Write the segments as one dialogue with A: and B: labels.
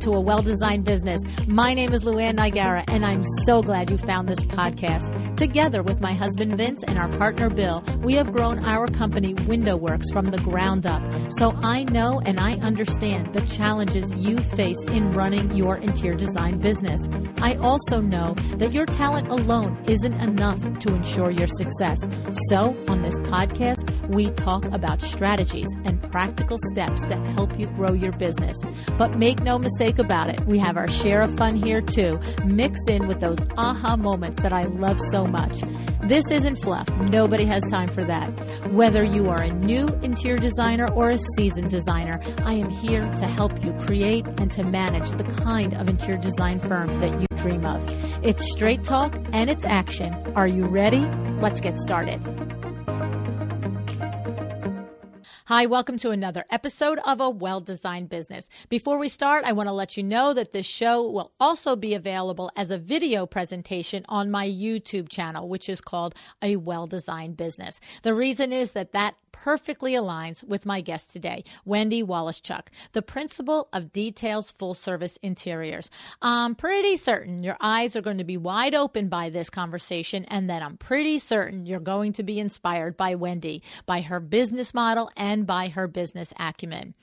A: to A Well-Designed Business. My name is Luann Nigara, and I'm so glad you found this podcast. Together with my husband Vince and our partner Bill, we have grown our company Window Works from the ground up. So I know and I understand the challenges you face in running your interior design business. I also know that your talent alone isn't enough to ensure your success. So on this podcast, we talk about strategies and practical steps to help you grow your business. But make no mistake about it, we have our share of fun here too, mixed in with those aha moments that I love so much. This isn't fluff. Nobody has time for that. Whether you are a new interior designer or a seasoned designer, I am here to help you create and to manage the kind of interior design firm that you dream of. It's straight talk and it's action. Are you ready? Let's get started. Hi, welcome to another episode of A Well-Designed Business. Before we start, I want to let you know that this show will also be available as a video presentation on my YouTube channel, which is called A Well-Designed Business. The reason is that perfectly aligns with my guest today, Wendy Woloshchuk, the principal of Details Full Service Interiors. I'm pretty certain your eyes are going to be wide open by this conversation, and that I'm pretty certain you're going to be inspired by Wendy, by her business model, and by her business acumen.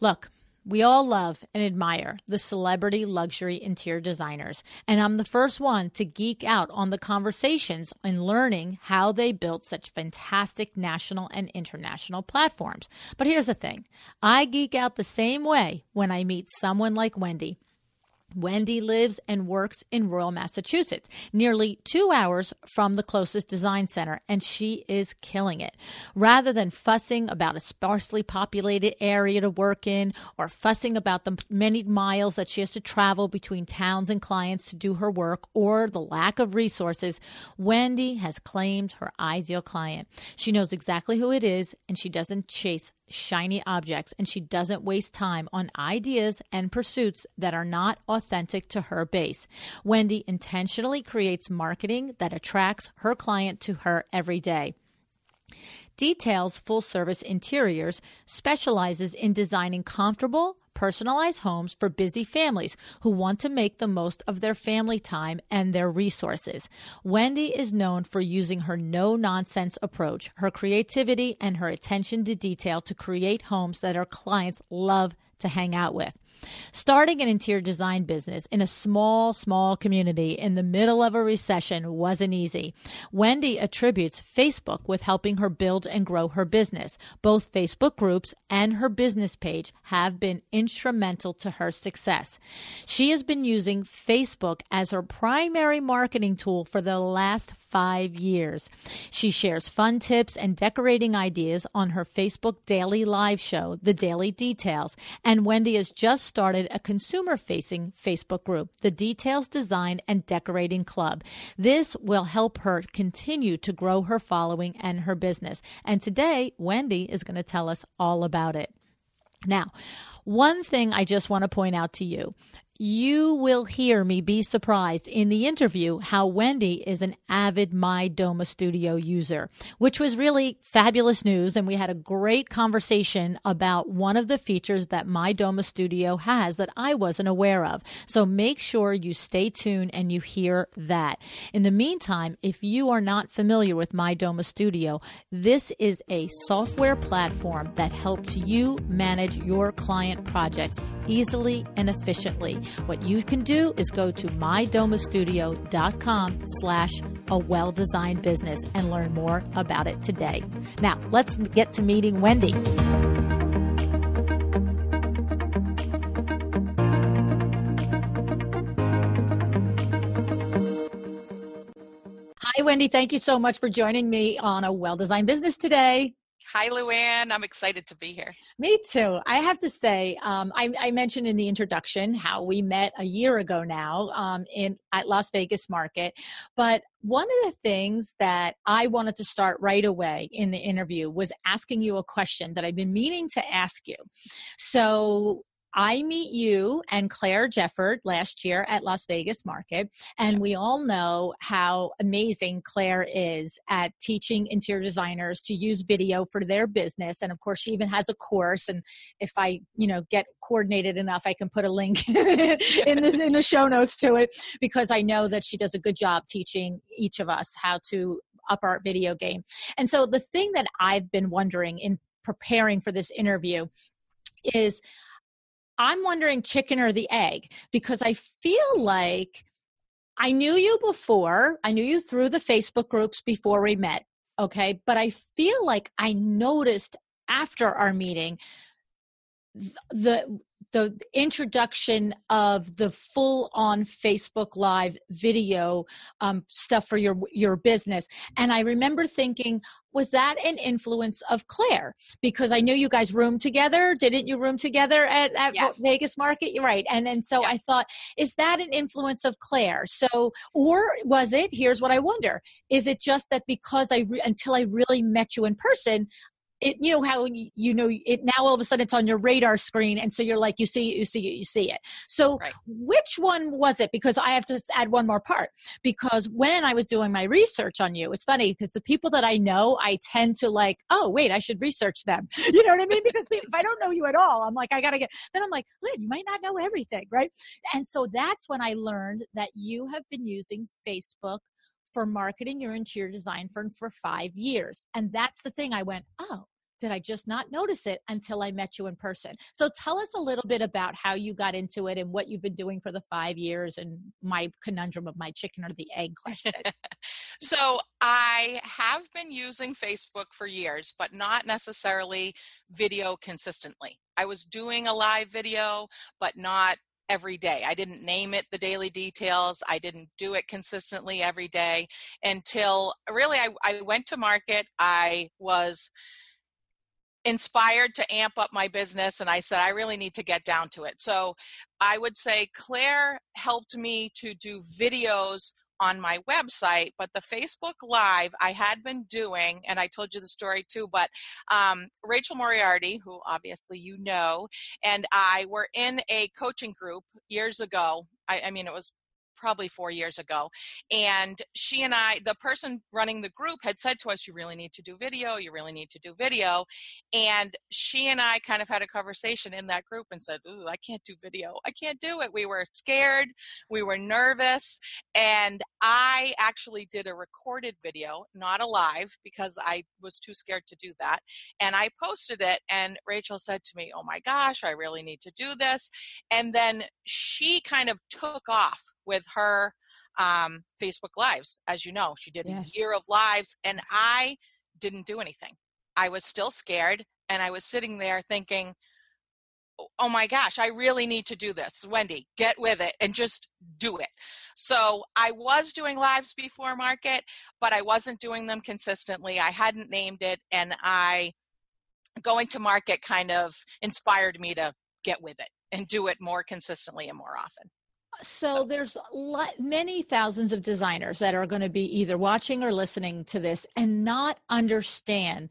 A: Look, we all love and admire the celebrity luxury interior designers, and I'm the first one to geek out on the conversations and learning how they built such fantastic national and international platforms. But here's the thing. I geek out the same way when I meet someone like Wendy. Wendy lives and works in rural Massachusetts, nearly 2 hours from the closest design center, and she is killing it. Rather than fussing about a sparsely populated area to work in or fussing about the many miles that she has to travel between towns and clients to do her work or the lack of resources, Wendy has claimed her ideal client. She knows exactly who it is, and she doesn't chase shiny objects, and she doesn't waste time on ideas and pursuits that are not authentic to her base. Wendy intentionally creates marketing that attracts her client to her every day. Details Full Service Interiors specializes in designing comfortable, personalized homes for busy families who want to make the most of their family time and their resources. Wendy is known for using her no-nonsense approach, her creativity, and her attention to detail to create homes that her clients love to hang out with. Starting an interior design business in a small community in the middle of a recession wasn't easy. Wendy attributes Facebook with helping her build and grow her business. Both Facebook groups and her business page have been instrumental to her success. She has been using Facebook as her primary marketing tool for the last 5 years. She shares fun tips and decorating ideas on her Facebook daily live show, The Daily Details, and Wendy has just started a consumer-facing Facebook group, the Details Design and Decorating Club. This will help her continue to grow her following and her business. And today, Wendy is going to tell us all about it. Now, one thing I just want to point out to you. You will hear me be surprised in the interview how Wendy is an avid My Doma Studio user, which was really fabulous news. And we had a great conversation about one of the features that My Doma Studio has that I wasn't aware of. So make sure you stay tuned and you hear that. In the meantime, if you are not familiar with My Doma Studio, this is a software platform that helps you manage your client projects easily and efficiently. What you can do is go to mydomastudio.com/awelldesignedbusiness and learn more about it today. Now, let's get to meeting Wendy. Hi, Wendy. Thank you so much for joining me on A Well-Designed Business today.
B: Hi, Luann. I'm excited to be here.
A: Me too. I have to say, I mentioned in the introduction how we met a year ago now at Las Vegas Market. But one of the things that I wanted to start right away in the interview was asking you a question that I've been meaning to ask you. So I meet you and Claire Jefford last year at Las Vegas Market, and we all know how amazing Claire is at teaching interior designers to use video for their business. And of course, she even has a course. And if I, get coordinated enough, I can put a link in the show notes to it, because I know that she does a good job teaching each of us how to up our video game. And so the thing that I've been wondering in preparing for this interview is, I'm wondering chicken or the egg, because I feel like I knew you before. I knew you through the Facebook groups before we met. Okay. But I feel like I noticed after our meeting, the introduction of the full on Facebook Live video stuff for your business. And I remember thinking, was that an influence of Claire? Because I knew you guys roomed together. Didn't you room together at
B: Yes.
A: Vegas Market? You're right. And so I thought, is that an influence of Claire? So, or was it, here's what I wonder, is it just that because until I really met you in person, it, how it now all of a sudden it's on your radar screen, and so you're like, you see it. So Which one was it? Because I have to add one more part, because when I was doing my research on you, it's funny because the people that I know, I tend to like, oh wait, I should research them. You know what I mean? Because if I don't know you at all, I'm like, I gotta then I'm like, Lynn, you might not know everything, right? And so that's when I learned that you have been using Facebook for marketing your interior design firm for 5 years. And that's the thing. I went, oh, did I just not notice it until I met you in person? So tell us a little bit about how you got into it and what you've been doing for the 5 years, and my conundrum of my chicken or the egg question.
B: So I have been using Facebook for years, but not necessarily video consistently. I was doing a live video, but not every day. I didn't name it the daily details. I didn't do it consistently every day until really I went to market. I was inspired to amp up my business, and I said, I really need to get down to it. So I would say Claire helped me to do videos on my website, but the Facebook Live I had been doing, and I told you the story too, but Rachel Moriarty, who obviously you know, and I were in a coaching group years ago. I mean, it was probably 4 years ago. And she and I, the person running the group had said to us, you really need to do video. You really need to do video. And she and I kind of had a conversation in that group and said, ooh, I can't do video. I can't do it. We were scared. We were nervous. And I actually did a recorded video, not a live, because I was too scared to do that. And I posted it, and Rachel said to me, oh my gosh, I really need to do this. And then she kind of took off with her Facebook Lives. As you know, she did a year of lives, and I didn't do anything. I was still scared, and I was sitting there thinking, oh my gosh, I really need to do this. Wendy, get with it and just do it. So I was doing lives before market, but I wasn't doing them consistently. I hadn't named it, and going to market kind of inspired me to get with it and do it more consistently and more often.
A: So there's many thousands of designers that are going to be either watching or listening to this and not understand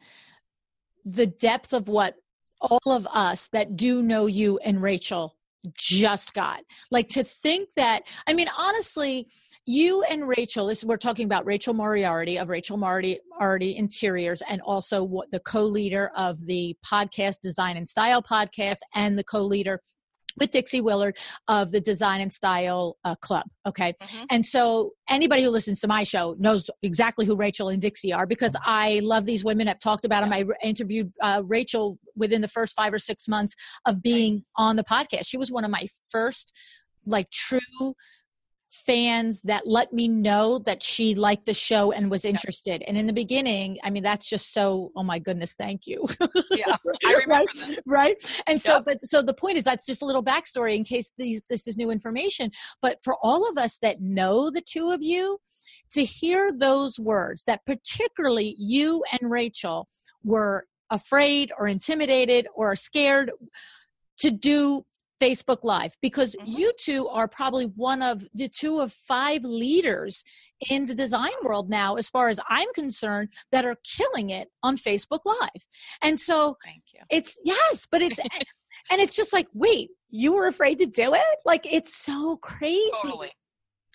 A: the depth of what all of us that do know you and Rachel just got. Like, to think that, I mean, honestly, you and Rachel, we're talking about Rachel Moriarty of Rachel Moriarty Interiors, and also the co-leader of the podcast Design and Style podcast, and the co-leader with Dixie Willard of the Design and Style Club. Okay. Mm-hmm. And so anybody who listens to my show knows exactly who Rachel and Dixie are, because I love these women. I've talked about them. I interviewed Rachel within the first 5 or 6 months of being on the podcast. She was one of my first true fans that let me know that she liked the show and was interested. And in the beginning, I mean, that's just so, oh my goodness, thank you.
B: Yeah, I remember that.
A: Right. And so the point is, that's just a little backstory in case this is new information. But for all of us that know the two of you, to hear those words, that particularly you and Rachel were afraid or intimidated or scared to do Facebook Live, because you two are probably one of the 2 of 5 leaders in the design world now, as far as I'm concerned, that are killing it on Facebook Live. And so
B: thank you.
A: But it's, and it's just like, wait, you were afraid to do it? Like, it's so crazy.
B: Totally.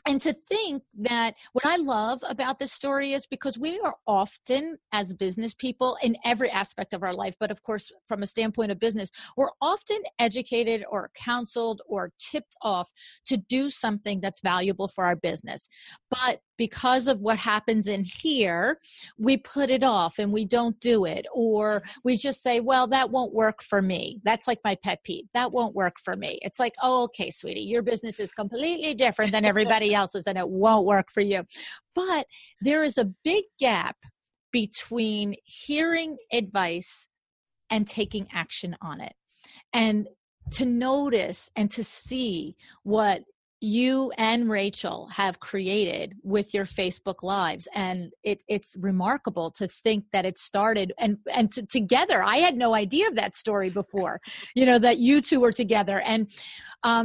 A: And to think that what I love about this story is because we are often, as business people, in every aspect of our life, but of course, from a standpoint of business, we're often educated or counseled or tipped off to do something that's valuable for our business. But because of what happens in here, we put it off and we don't do it. Or we just say, well, that won't work for me. That's like my pet peeve. That won't work for me. It's like, oh, okay, sweetie, your business is completely different than everybody else's and it won't work for you. But there is a big gap between hearing advice and taking action on it. And to notice and to see what you and Rachel have created with your Facebook Lives. And it's remarkable to think that it started and together. I had no idea of that story before, that you two were together. And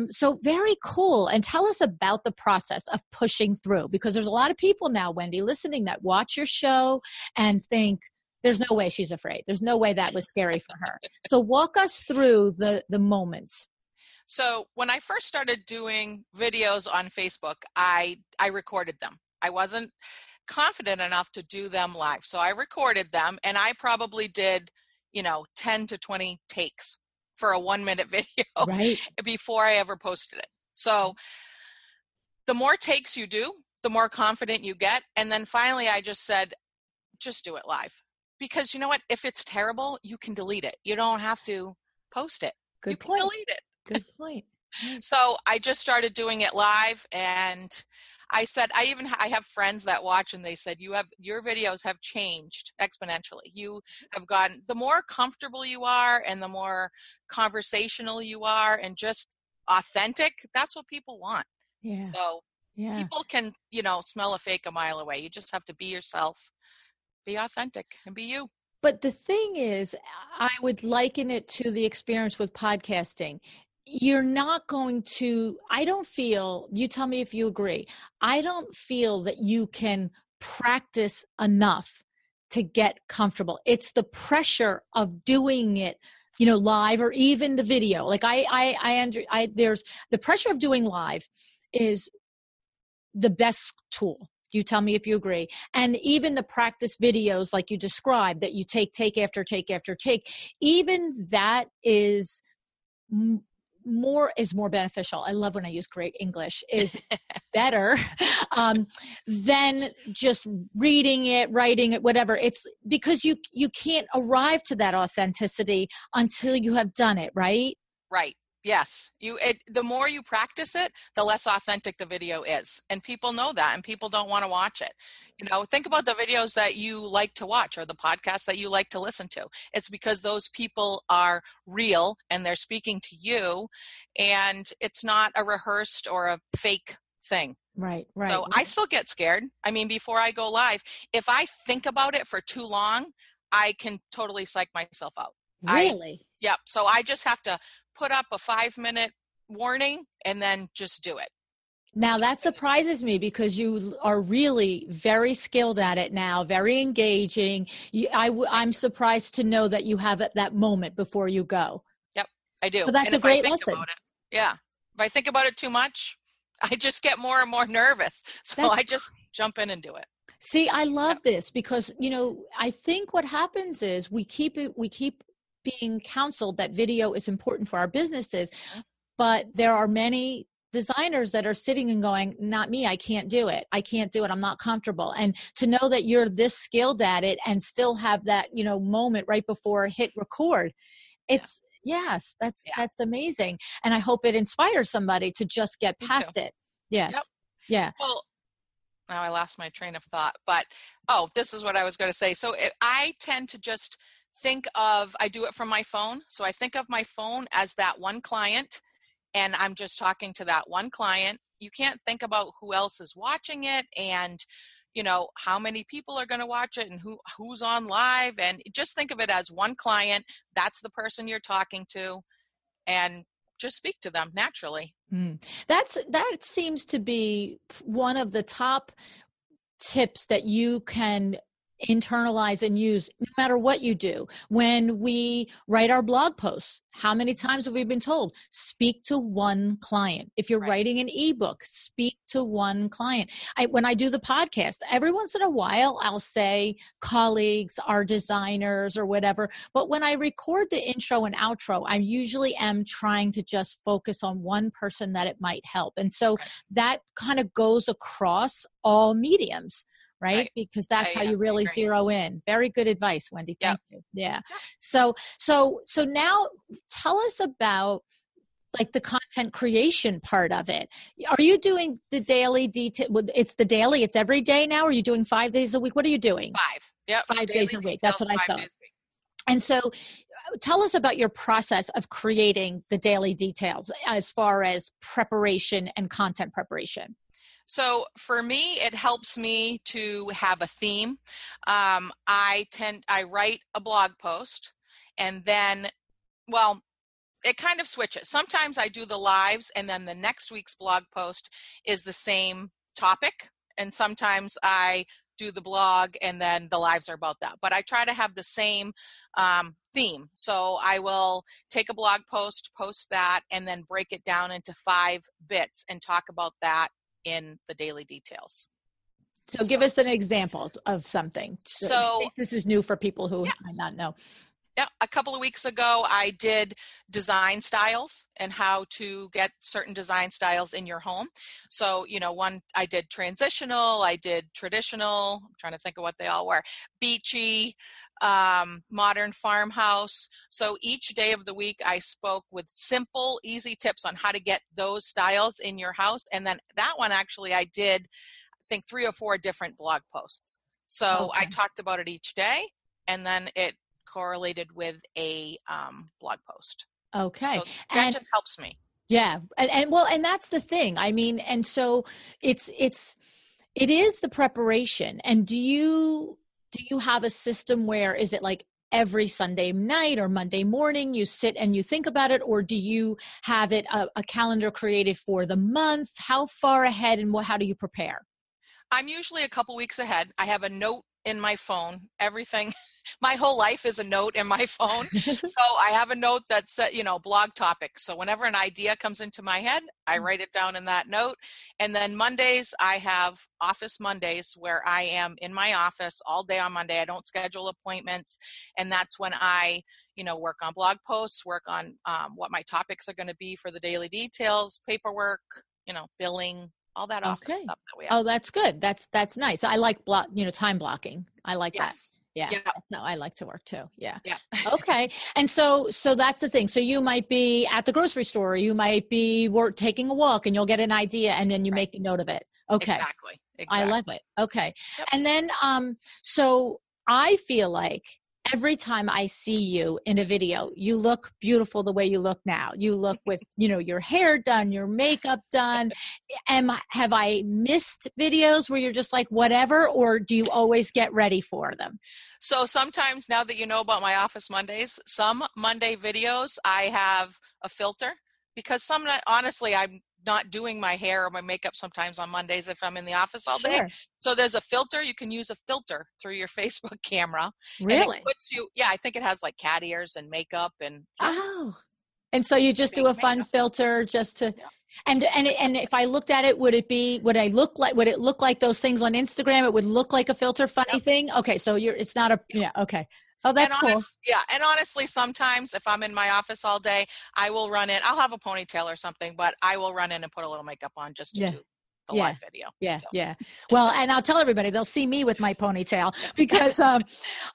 A: so very cool. And tell us about the process of pushing through, because there's a lot of people now, Wendy, listening that watch your show and think, there's no way she's afraid. There's no way that was scary for her. So walk us through the moments.
B: So when I first started doing videos on Facebook, I recorded them. I wasn't confident enough to do them live. So I recorded them and I probably did, 10 to 20 takes for a 1-minute video
A: right.
B: before I ever posted it. So the more takes you do, the more confident you get. And then finally I just said, just do it live. Because you know what? If it's terrible, you can delete it. You don't have to post it.
A: Good
B: you
A: point.
B: Can delete it.
A: Good point.
B: So I just started doing it live, and I said, I have friends that watch, and they said, your videos have changed exponentially. You have gotten, the more comfortable you are and the more conversational you are and just authentic, that's what people want.
A: Yeah.
B: So people can, smell a fake a mile away. You just have to be yourself, be authentic, and be you.
A: But the thing is, I would liken it to the experience with podcasting. You're not going to, I don't feel, you tell me if you agree, I don't feel that you can practice enough to get comfortable. It's the pressure of doing it, live or even the video. Like there's the pressure of doing live is the best tool. You tell me if you agree. And even the practice videos like you described that you take after take after take, even that is more beneficial. I love when I use great English, is better than just reading it, writing it, whatever. It's because you can't arrive to that authenticity until you have done it, right?
B: Right. Yes. The more you practice it, the less authentic the video is. And people know that, and people don't want to watch it. Think about the videos that you like to watch or the podcasts that you like to listen to. It's because those people are real and they're speaking to you, and it's not a rehearsed or a fake thing.
A: Right.
B: So I still get scared. I mean, before I go live, if I think about it for too long, I can totally psych myself out.
A: Really?
B: Yep. So I just have to put up a 5-minute warning and then just do it.
A: Now that surprises me because you are really very skilled at it now, very engaging. I'm surprised to know that you have that moment before you go.
B: Yep, I do.
A: So that's a great lesson.
B: If I think about it too much, I just get more and more nervous. So I just jump in and do it.
A: See, I love this because, I think what happens is we keep being counseled that video is important for our businesses, but there are many designers that are sitting and going, not me, I can't do it. I'm not comfortable. And to know that you're this skilled at it and still have that, moment right before hit record, it's, yes, that's amazing. And I hope it inspires somebody to just get past it. Yes. Yep. Yeah.
B: Well, now I lost my train of thought, but, this is what I was going to say. So I tend to just I do it from my phone. So I think of my phone as that one client, and I'm just talking to that one client. You can't think about who else is watching it and, how many people are going to watch it and who's on live. And just think of it as one client. That's the person you're talking to, and just speak to them naturally.
A: That seems to be one of the top tips that you can internalize and use no matter what you do. When we write our blog posts, how many times have we been told, speak to one client? If you're writing an ebook, speak to one client. When I do the podcast, every once in a while, I'll say colleagues, our designers or whatever. But when I record the intro and outro, I usually am trying to just focus on one person that it might help. And so that kind of goes across all mediums. Right? Because that's how you really zero in. Very good advice, Wendy. Thank you. Yeah. So now tell us about like the content creation part of it. Are you doing the daily detail? It's the daily, it's every day now. Are you doing 5 days a week? What are you doing?
B: 5. Yep.
A: 5 days a week. That's what I thought.
B: Days a week.
A: And so tell us about your process of creating the daily details as far as preparation and content preparation.
B: So for me, it helps me to have a theme. I write a blog post and then, well, it kind of switches. Sometimes I do the lives and then the next week's blog post is the same topic. And sometimes I do the blog and then the lives are about that. But I try to have the same theme. So I will take a blog post, post that, and then break it down into 5 bits and talk about that in the daily details.
A: So give us an example of something.
B: So
A: this is new for people who might not know.
B: Yeah, a couple of weeks ago, I did design styles and how to get certain design styles in your home. So, I did transitional, I did traditional, I'm trying to think of what they all were, beachy, modern farmhouse. So each day of the week, I spoke with simple, easy tips on how to get those styles in your house. And then that one, actually, I did, I think, 3 or 4 different blog posts. So I talked about it each day, and then it correlated with a blog post.
A: Okay.
B: So that just helps me.
A: Yeah. And that's the thing. I mean, and so it is the preparation. And do you have a system where is it like every Sunday night or Monday morning you sit and you think about it, or do you have it a calendar created for the month? How far ahead and how do you prepare?
B: I'm usually a couple weeks ahead. I have a note in my phone. Everything, my whole life is a note in my phone. So I have a note that's, blog topics. So whenever an idea comes into my head, I write it down in that note. And then Mondays, I have office Mondays where I am in my office all day on Monday. I don't schedule appointments. And that's when I, work on blog posts, work on what my topics are going to be for the daily details, paperwork, billing, all that office stuff that we have.
A: Oh, that's good. That's nice. I like time blocking. I like that. Yeah. That's how I like to work too. Yeah. Okay. And so that's the thing. So you might be at the grocery store, you might be taking a walk and you'll get an idea and then you make a note of it. Okay.
B: Exactly.
A: I love it. Okay.
B: Yep.
A: And then, so I feel like every time I see you in a video, you look beautiful the way you look now. You look with, your hair done, your makeup done. Have I missed videos where you're just like, whatever, or do you always get ready for them?
B: So sometimes, now that you know about my office Mondays, some Monday videos, I have a filter because honestly, I'm not doing my hair or my makeup sometimes on Mondays if I'm in the office all day. So there's a filter. You can use a filter through your Facebook camera.
A: Really?
B: And it puts you, I think it has like cat ears and makeup and.
A: Oh. And so you just do a fun filter just to, and if I looked at it, would it look like those things on Instagram? It would look like a filter funny thing. Okay. So it's not okay. Oh, that's cool.
B: And honestly, sometimes if I'm in my office all day, I will run in. I'll have a ponytail or something, but I will run in and put a little makeup on just to do the live video.
A: Yeah. Well, and I'll tell everybody, they'll see me with my ponytail because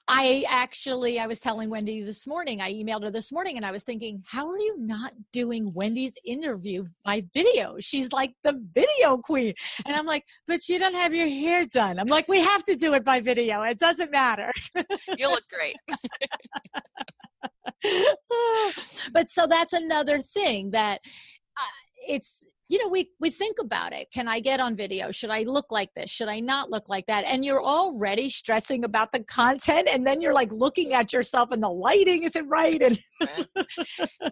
A: I was telling Wendy this morning, I emailed her this morning and I was thinking, how are you not doing Wendy's interview by video? She's like the video queen. And I'm like, but you don't have your hair done. I'm like, we have to do it by video. It doesn't matter.
B: You look great.
A: But so that's another thing that we think about it. Can I get on video? Should I look like this? Should I not look like that? And you're already stressing about the content. And then you're like looking at yourself and the lighting isn't right. And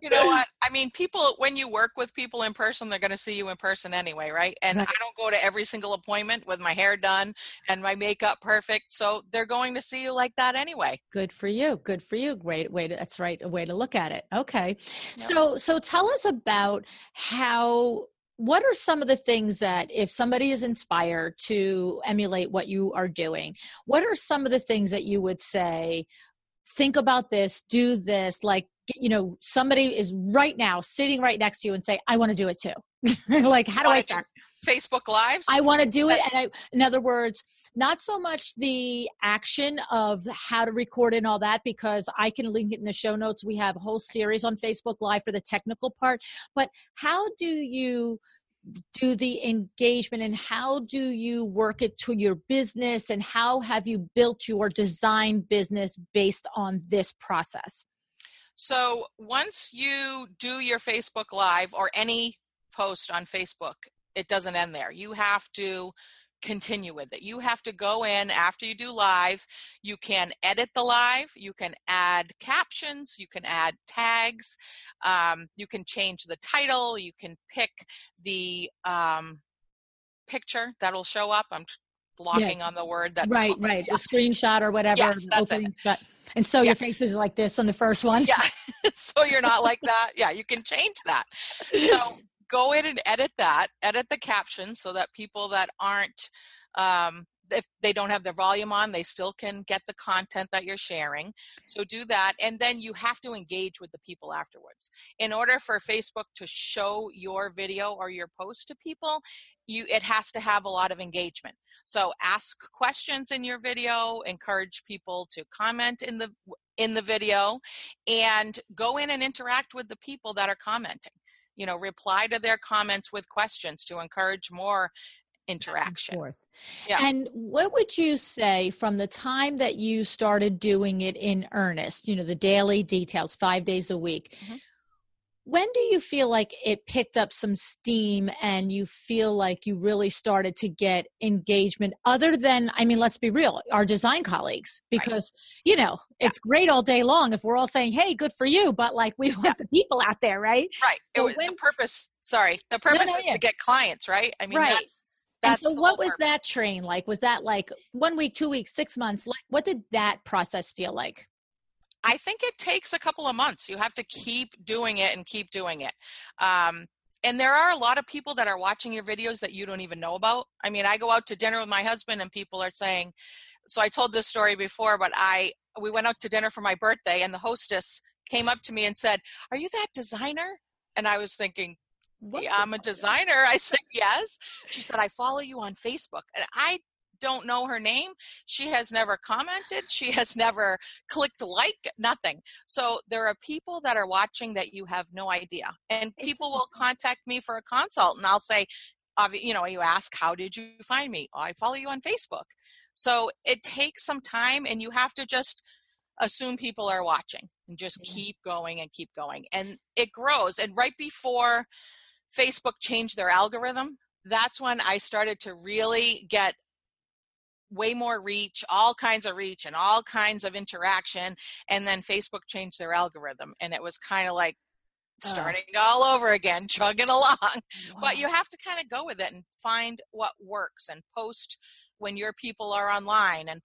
B: you know what? I mean, people, when you work with people in person, they're going to see you in person anyway, right? And
A: right.
B: I don't go to every single appointment with my hair done and my makeup perfect. So they're going to see you like that anyway.
A: Good for you. Good for you. Great way to, that's right. A way to look at it. Okay.
B: Yep.
A: So tell us about what are some of the things that if somebody is inspired to emulate what you are doing, what are some of the things that you would say, think about this, do this, like, somebody is right now sitting right next to you and say, I want to do it too. Like, how do I start?
B: Facebook Lives?
A: I want to do it. And in other words, not so much the action of how to record and all that, because I can link it in the show notes. We have a whole series on Facebook Live for the technical part, but how do you do the engagement and how do you work it to your business, and how have you built your design business based on this process?
B: So once you do your Facebook Live or any post on Facebook, it doesn't end there. You have to continue with it. You have to go in after you do live. You can edit the live. You can add captions. You can add tags. You can change the title. You can pick the picture that'll show up. I'm blocking on the word. That's
A: right. The screenshot or whatever.
B: Yes, that's it.
A: Shot. And so your face is like this on the first one.
B: Yeah. So you're not like that. Yeah, you can change that. So go in and edit the caption so that people that aren't, if they don't have their volume on, they still can get the content that you're sharing. So do that. And then you have to engage with the people afterwards. In order for Facebook to show your video or your post to people, it has to have a lot of engagement. So ask questions in your video, encourage people to comment in the video, and go in and interact with the people that are commenting. Reply to their comments with questions to encourage more interaction.
A: Yeah. And what would you say from the time that you started doing it in earnest, the daily details, 5 days a week, mm-hmm. When do you feel like it picked up some steam and you feel like you really started to get engagement other than, let's be real, our design colleagues, because, it's great all day long if we're all saying, hey, good for you, but like we want the people out there, right?
B: Right. So the purpose is to get clients, right?
A: Right.
B: That's
A: and so what was that train like? Was that like 1 week, 2 weeks, 6 months? Like, what did that process feel like?
B: I think it takes a couple of months. You have to keep doing it and keep doing it. And there are a lot of people that are watching your videos that you don't even know about. I go out to dinner with my husband and people are saying, so I told this story before, but we went out to dinner for my birthday and the hostess came up to me and said, are you that designer? And I was thinking, yeah, I'm a designer. I said, yes. She said, I follow you on Facebook. And I don't know her name. She has never commented. She has never clicked like, nothing. So there are people that are watching that you have no idea. And people will contact me for a consult and I'll say, you ask, how did you find me? Oh, I follow you on Facebook. So it takes some time and you have to just assume people are watching and just keep going and keep going. And it grows. And right before Facebook changed their algorithm, that's when I started to really get way more reach, all kinds of reach and all kinds of interaction. And then Facebook changed their algorithm and it was kind of like starting all over again, chugging along. Wow. But you have to kind of go with it and find what works and post when your people are online and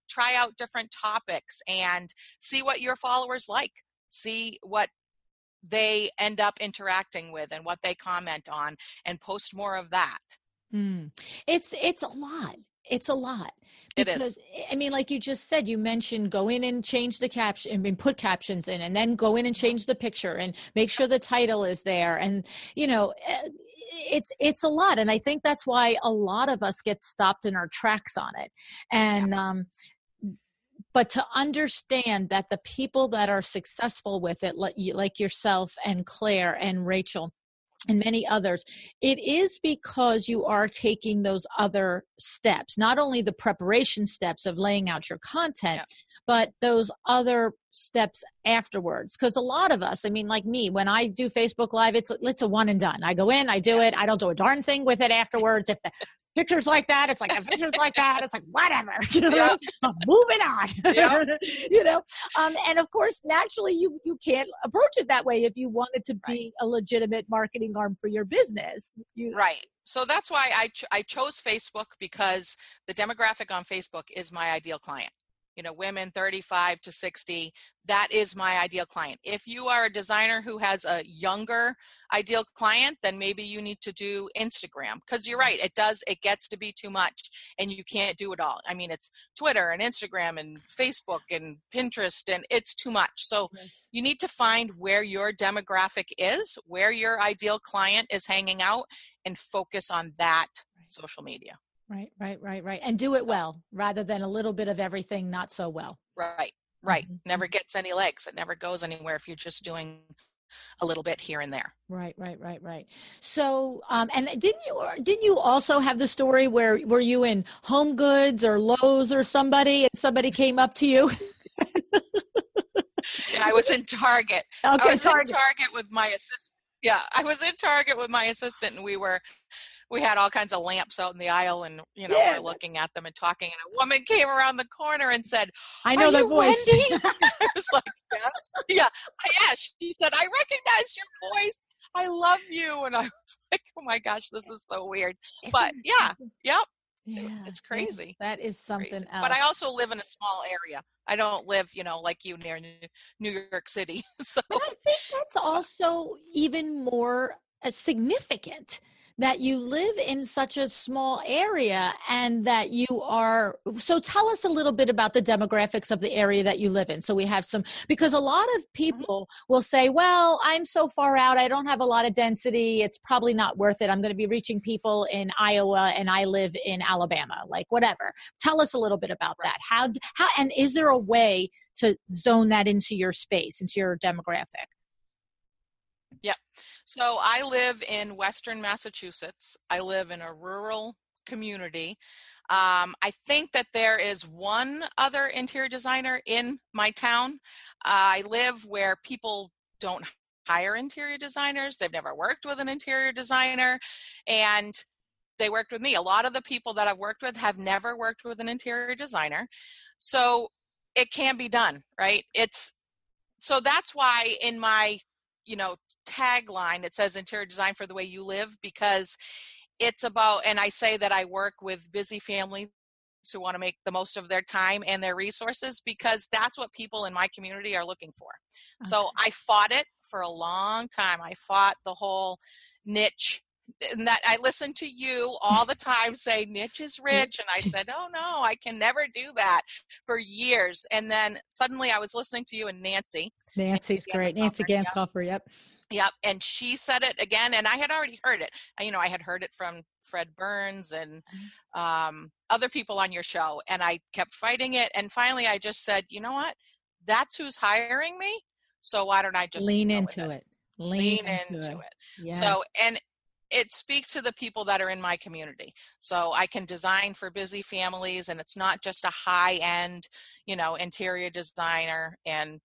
B: try out different topics and see what your followers like, see what they end up interacting with and what they comment on and post more of that.
A: It's a lot. It's a lot. Because,
B: it is.
A: Like you just said, you mentioned go in and change the caption and put captions in and then go in and change the picture and make sure the title is there. And, it's a lot. And I think that's why a lot of us get stopped in our tracks on it. And, but to understand that the people that are successful with it, like yourself and Claire and Rachel, and many others, it is because you are taking those other steps, not only the preparation steps of laying out your content, but those other steps afterwards. Because a lot of us, I mean, like me, when I do Facebook Live, it's a one and done. I go in, I do it. I don't do a darn thing with it afterwards. If the pictures like that, it's like the pictures like that. It's like, whatever, you know, what I mean? Moving on, you know? And of course, naturally you can't approach it that way if you want it to be a legitimate marketing arm for your business.
B: Right. So that's why I chose Facebook, because the demographic on Facebook is my ideal client. You know, women 35 to 60, that is my ideal client. If you are a designer who has a younger ideal client, then maybe you need to do Instagram, because you're right, it gets to be too much and you can't do it all. I mean, it's Twitter and Instagram and Facebook and Pinterest, and it's too much. So you need to find where your demographic is, where your ideal client is hanging out, and focus on that social media.
A: Right. And do it well, rather than a little bit of everything not so well.
B: Right. Mm-hmm. Never gets any legs. It never goes anywhere if you're just doing a little bit here and there.
A: Right. So, and didn't you also have the story where were you in Home Goods or Lowe's or somebody, and somebody came up to you?
B: Yeah, I was in Target.
A: Okay,
B: I was in Target with my assistant. Yeah, I was in Target with my assistant, and we had all kinds of lamps out in the aisle, and we're looking at them and talking, and a woman came around the corner and said, "I know that voice." Wendy? I was like, "Yes." Yeah. She said, "I recognize your voice. I love you." And I was like, "Oh my gosh, this is so weird." But it's crazy.
A: That is something else.
B: But I also live in a small area. I don't live, like you, near New York City. So
A: but I think that's also even more significant, that you live in such a small area, and that you are, so tell us a little bit about the demographics of the area that you live in. So we have because a lot of people will say, well, I'm so far out, I don't have a lot of density, it's probably not worth it. I'm going to be reaching people in Iowa and I live in Alabama, like whatever. Tell us a little bit about that. How, and is there a way to zone that into your space, into your demographic?
B: Yep. So I live in Western Massachusetts. I live in a rural community. I think that there is one other interior designer in my town. I live where people don't hire interior designers. They've never worked with an interior designer, and they worked with me. A lot of the people that I've worked with have never worked with an interior designer. So it can be done, right? So that's why in my, tagline, it says interior design for the way you live, because it's about, and I say that I work with busy families who want to make the most of their time and their resources, because that's what people in my community are looking for. Okay. So I fought it for a long time. I fought the whole niche, and that I listened to you all the time say niche is rich. And I said, oh no, I can never do that, for years. And then suddenly I was listening to you and Nancy.
A: Nancy's great. Nancy Ganskoffer. Yep.
B: Yep. And she said it again, and I had already heard it. I had heard it from Fred Burns and other people on your show, and I kept fighting it. And finally I just said, you know what? That's who's hiring me. So why don't I just
A: lean into it? Lean into it.
B: Yes. So, and it speaks to the people that are in my community. So I can design for busy families, and it's not just a high-end, interior designer. And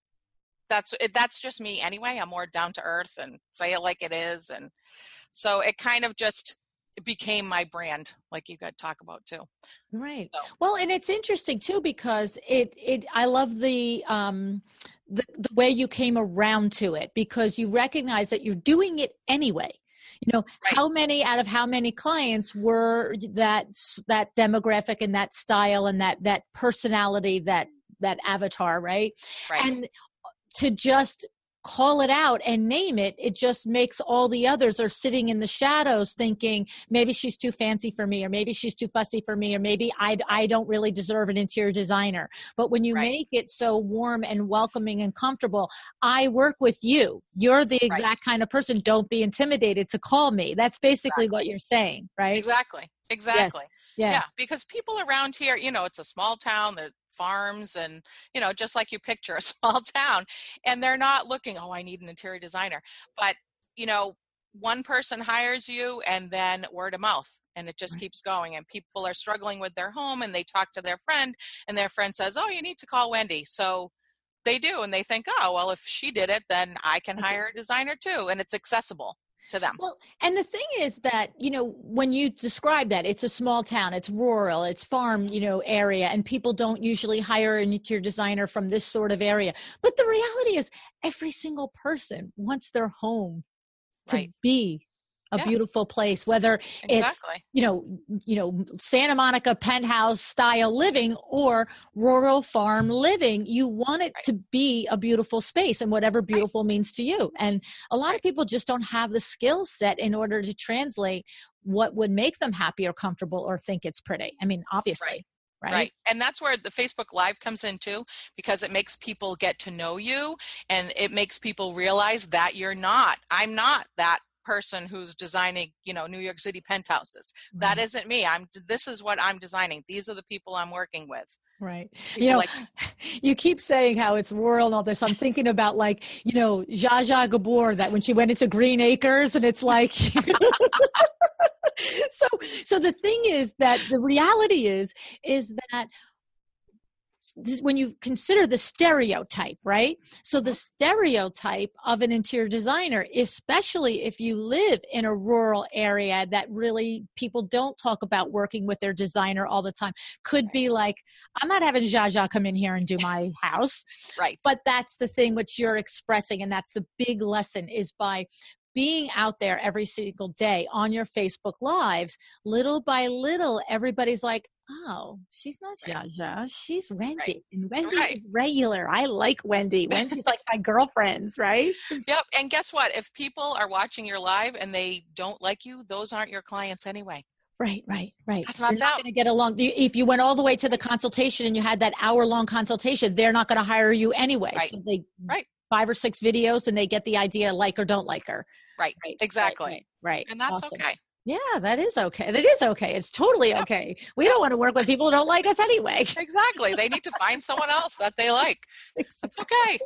B: that's just me anyway. I'm more down to earth and say it like it is. And so it kind of just became my brand, like you got to talk about too.
A: Right. So. Well, and it's interesting too, because I love the way you came around to it, because you recognize that you're doing it anyway. Right. How many clients were that demographic and that style and that personality, that avatar, right? And to just call it out and name it, it just makes all the others are sitting in the shadows thinking, maybe she's too fancy for me, or maybe she's too fussy for me, or maybe I don't really deserve an interior designer. But when you make it so warm and welcoming and comfortable, I work with you. You're the exact kind of person. Don't be intimidated to call me. That's basically what you're saying, right?
B: Exactly.
A: Yes.
B: Yeah. Because people around here, it's a small town. There's farms and, just like you picture a small town, and they're not looking, oh, I need an interior designer. But, one person hires you and then word of mouth, and it just keeps going, and people are struggling with their home and they talk to their friend and their friend says, oh, you need to call Wendy. So they do, and they think, oh, well, if she did it, then I can hire a designer too, and it's accessible to them.
A: Well, and the thing is that, when you describe that, it's a small town, it's rural, it's farm, area, and people don't usually hire an interior designer from this sort of area. But the reality is every single person wants their home to be a beautiful place, whether it's, Santa Monica penthouse style living or rural farm living. You want it to be a beautiful space, and whatever beautiful means to you. And a lot of people just don't have the skill set in order to translate what would make them happy or comfortable or think it's pretty. I mean, obviously. Right.
B: And that's where the Facebook Live comes in too, because it makes people get to know you, and it makes people realize that I'm not that person who's designing, New York City penthouses. That isn't me. This is what I'm designing. These are the people I'm working with.
A: Right. You keep saying how it's rural and all this. I'm thinking about Zsa Zsa Gabor, that when she went into Green Acres, and it's like, so the thing is that the reality is that when you consider the stereotype, right? So the stereotype of an interior designer, especially if you live in a rural area that really people don't talk about working with their designer all the time, could be like, I'm not having Zsa Zsa come in here and do my house.
B: Right.
A: But that's the thing which you're expressing. And that's the big lesson, is by being out there every single day on your Facebook Lives, little by little, everybody's like, oh, she's not Zsa Zsa, she's Wendy.
B: Right.
A: And Wendy is regular. I like Wendy. Wendy's like my girlfriends, right?
B: Yep. And guess what? If people are watching your live and they don't like you, those aren't your clients anyway.
A: Right.
B: That's not
A: going to get along. If you went all the way to the consultation and you had that hour-long consultation, they're not going to hire you anyway.
B: Right.
A: So they 5 or 6 videos and they get the idea, like or don't like her.
B: Right. Exactly.
A: Right.
B: And that's
A: awesome.
B: okay.
A: Yeah, that is okay. That is okay. It's totally okay. We don't want to work with people who don't like us anyway.
B: Exactly. They need to find someone else that they like. It's okay.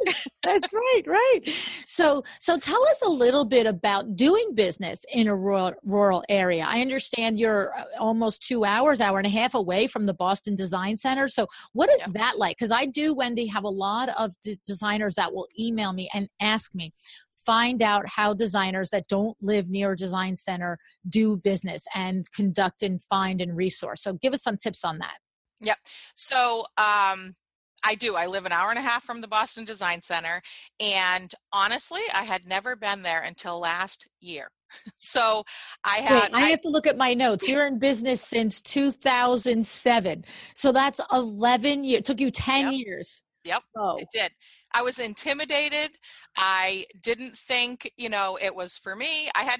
A: That's right. So tell us a little bit about doing business in a rural area. I understand you're almost 2 hours, hour and a half away from the Boston Design Center. So what is that like? Because I do, Wendy, have a lot of designers that will email me and ask me, find out how designers that don't live near a design center do business and conduct and find and resource. So give us some tips on that.
B: Yep. So I do. I live an hour and a half from the Boston Design Center. And honestly, I had never been there until last year. So I have
A: to look at my notes. You're in business since 2007. So that's 11 years. It took you 10 years.
B: Yep, It did. I was intimidated. I didn't think, it was for me. I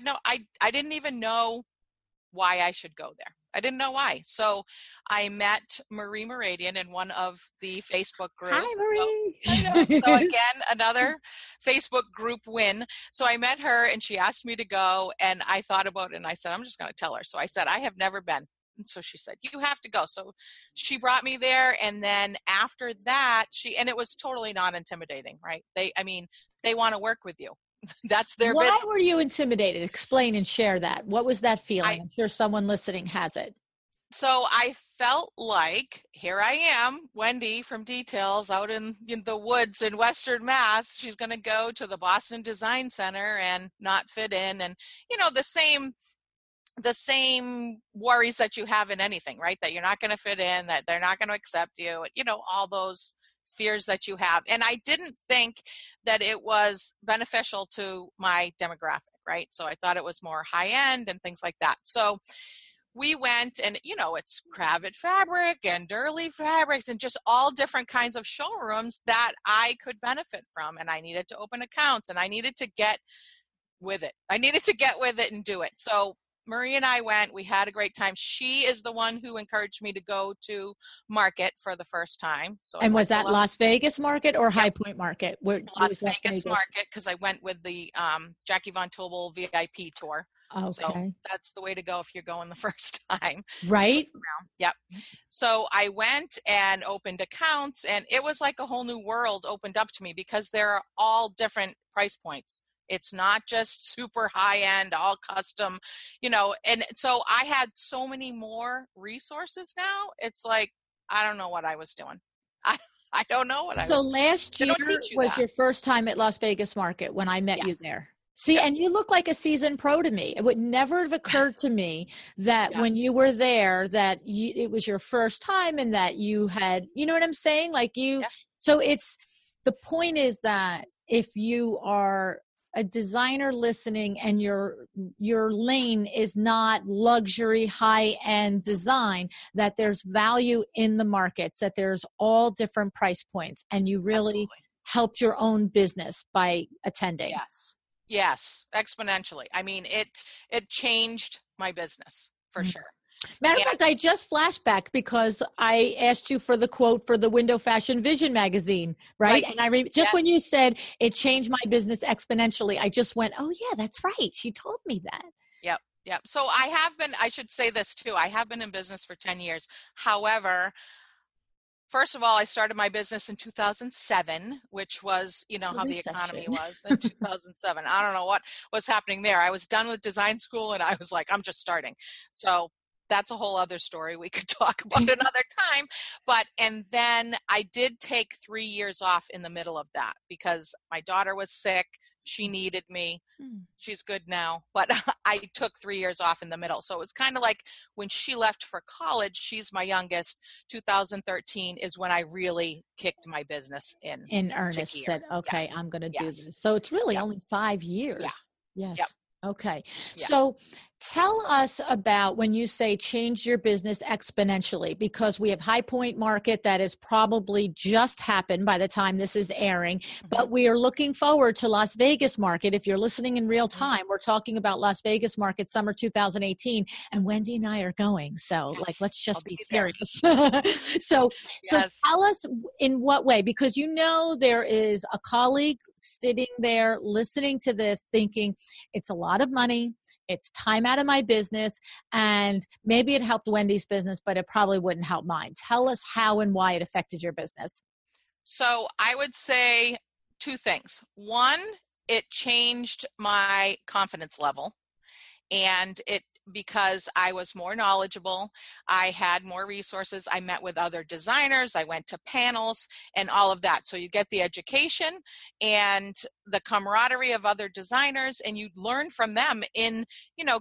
B: didn't even know why I should go there. I didn't know why. So I met Marie Moradian in one of the Facebook groups.
A: Hi, Marie.
B: So again, another Facebook group win. So I met her and she asked me to go, and I thought about it and I said, I'm just going to tell her. So I said, I have never been. And so she said, you have to go. So she brought me there. And then after that, and it was totally not intimidating, right? They want to work with you. That's their business.
A: Why were you intimidated? Explain and share that. What was that feeling? I'm sure someone listening has it.
B: So I felt like, here I am, Wendy from Details, out in the woods in Western Mass. She's going to go to the Boston Design Center and not fit in. And, the same worries that you have in anything, right? That you're not going to fit in, that they're not going to accept you, all those fears that you have. And I didn't think that it was beneficial to my demographic, right? So I thought it was more high end and things like that. So we went and, it's Cravat fabric and Durley fabrics and just all different kinds of showrooms that I could benefit from. And I needed to open accounts and I needed to get with it. And do it. So Marie and I went, we had a great time. She is the one who encouraged me to go to market for the first time. So
A: and was that Las Vegas market or High Point market?
B: Las Vegas market, because I went with the Jackie Von Tobel VIP tour.
A: Okay.
B: So that's the way to go if you're going the first time.
A: Right.
B: Yep. So I went and opened accounts, and it was like a whole new world opened up to me because there are all different price points. It's not just super high end, all custom, and so I had so many more resources now. It's like, I don't know what I was doing. I don't know what I
A: So
B: was.
A: last
B: They
A: year
B: don't teach you
A: was
B: that.
A: your first time at Las Vegas Market when I met you
B: Yes.
A: there. See,
B: Yep.
A: and you look like a seasoned pro to me. It would never have occurred to me that
B: Yeah.
A: when you were there, that it was your first time and that you had, you know what I'm saying?
B: Yeah.
A: So the point is that if you are a designer listening and your lane is not luxury high-end design, that there's value in the markets, that there's all different price points, and you really
B: Absolutely.
A: helped your own business by attending.
B: Yes, exponentially. I mean, it changed my business for sure.
A: Matter of fact, I just flashback because I asked you for the quote for the Window Fashion Vision magazine, right? And just when you said it changed my business exponentially, I just went, oh yeah, that's right. She told me that.
B: Yep. So I should say this too. I have been in business for 10 years. However, first of all, I started my business in 2007, which was, how the economy was in 2007. I don't know what was happening there. I was done with design school and I was like, I'm just starting. So that's a whole other story we could talk about another time. And then I did take 3 years off in the middle of that because my daughter was sick. She needed me. She's good now, but I took 3 years off in the middle. So it was kind of like when she left for college, she's my youngest, 2013 is when I really kicked my business in
A: earnest, said, okay,
B: yes.
A: I'm going to do this. So it's really only 5 years.
B: Yeah.
A: Yes.
B: Yep.
A: Okay. Yeah. So tell us about when you say change your business exponentially, because we have High Point Market that has probably just happened by the time this is airing, but we are looking forward to Las Vegas Market. If you're listening in real time, we're talking about Las Vegas Market summer 2018, and Wendy and I are going. So let's just be serious. So tell us in what way, because there is a colleague sitting there listening to this thinking it's a lot of money. It's time out of my business, and maybe it helped Wendy's business, but it probably wouldn't help mine. Tell us how and why it affected your business.
B: So I would say 2 things. One, it changed my confidence level, and because I was more knowledgeable, I had more resources, I met with other designers, I went to panels and all of that. So you get the education and the camaraderie of other designers, and you learn from them in,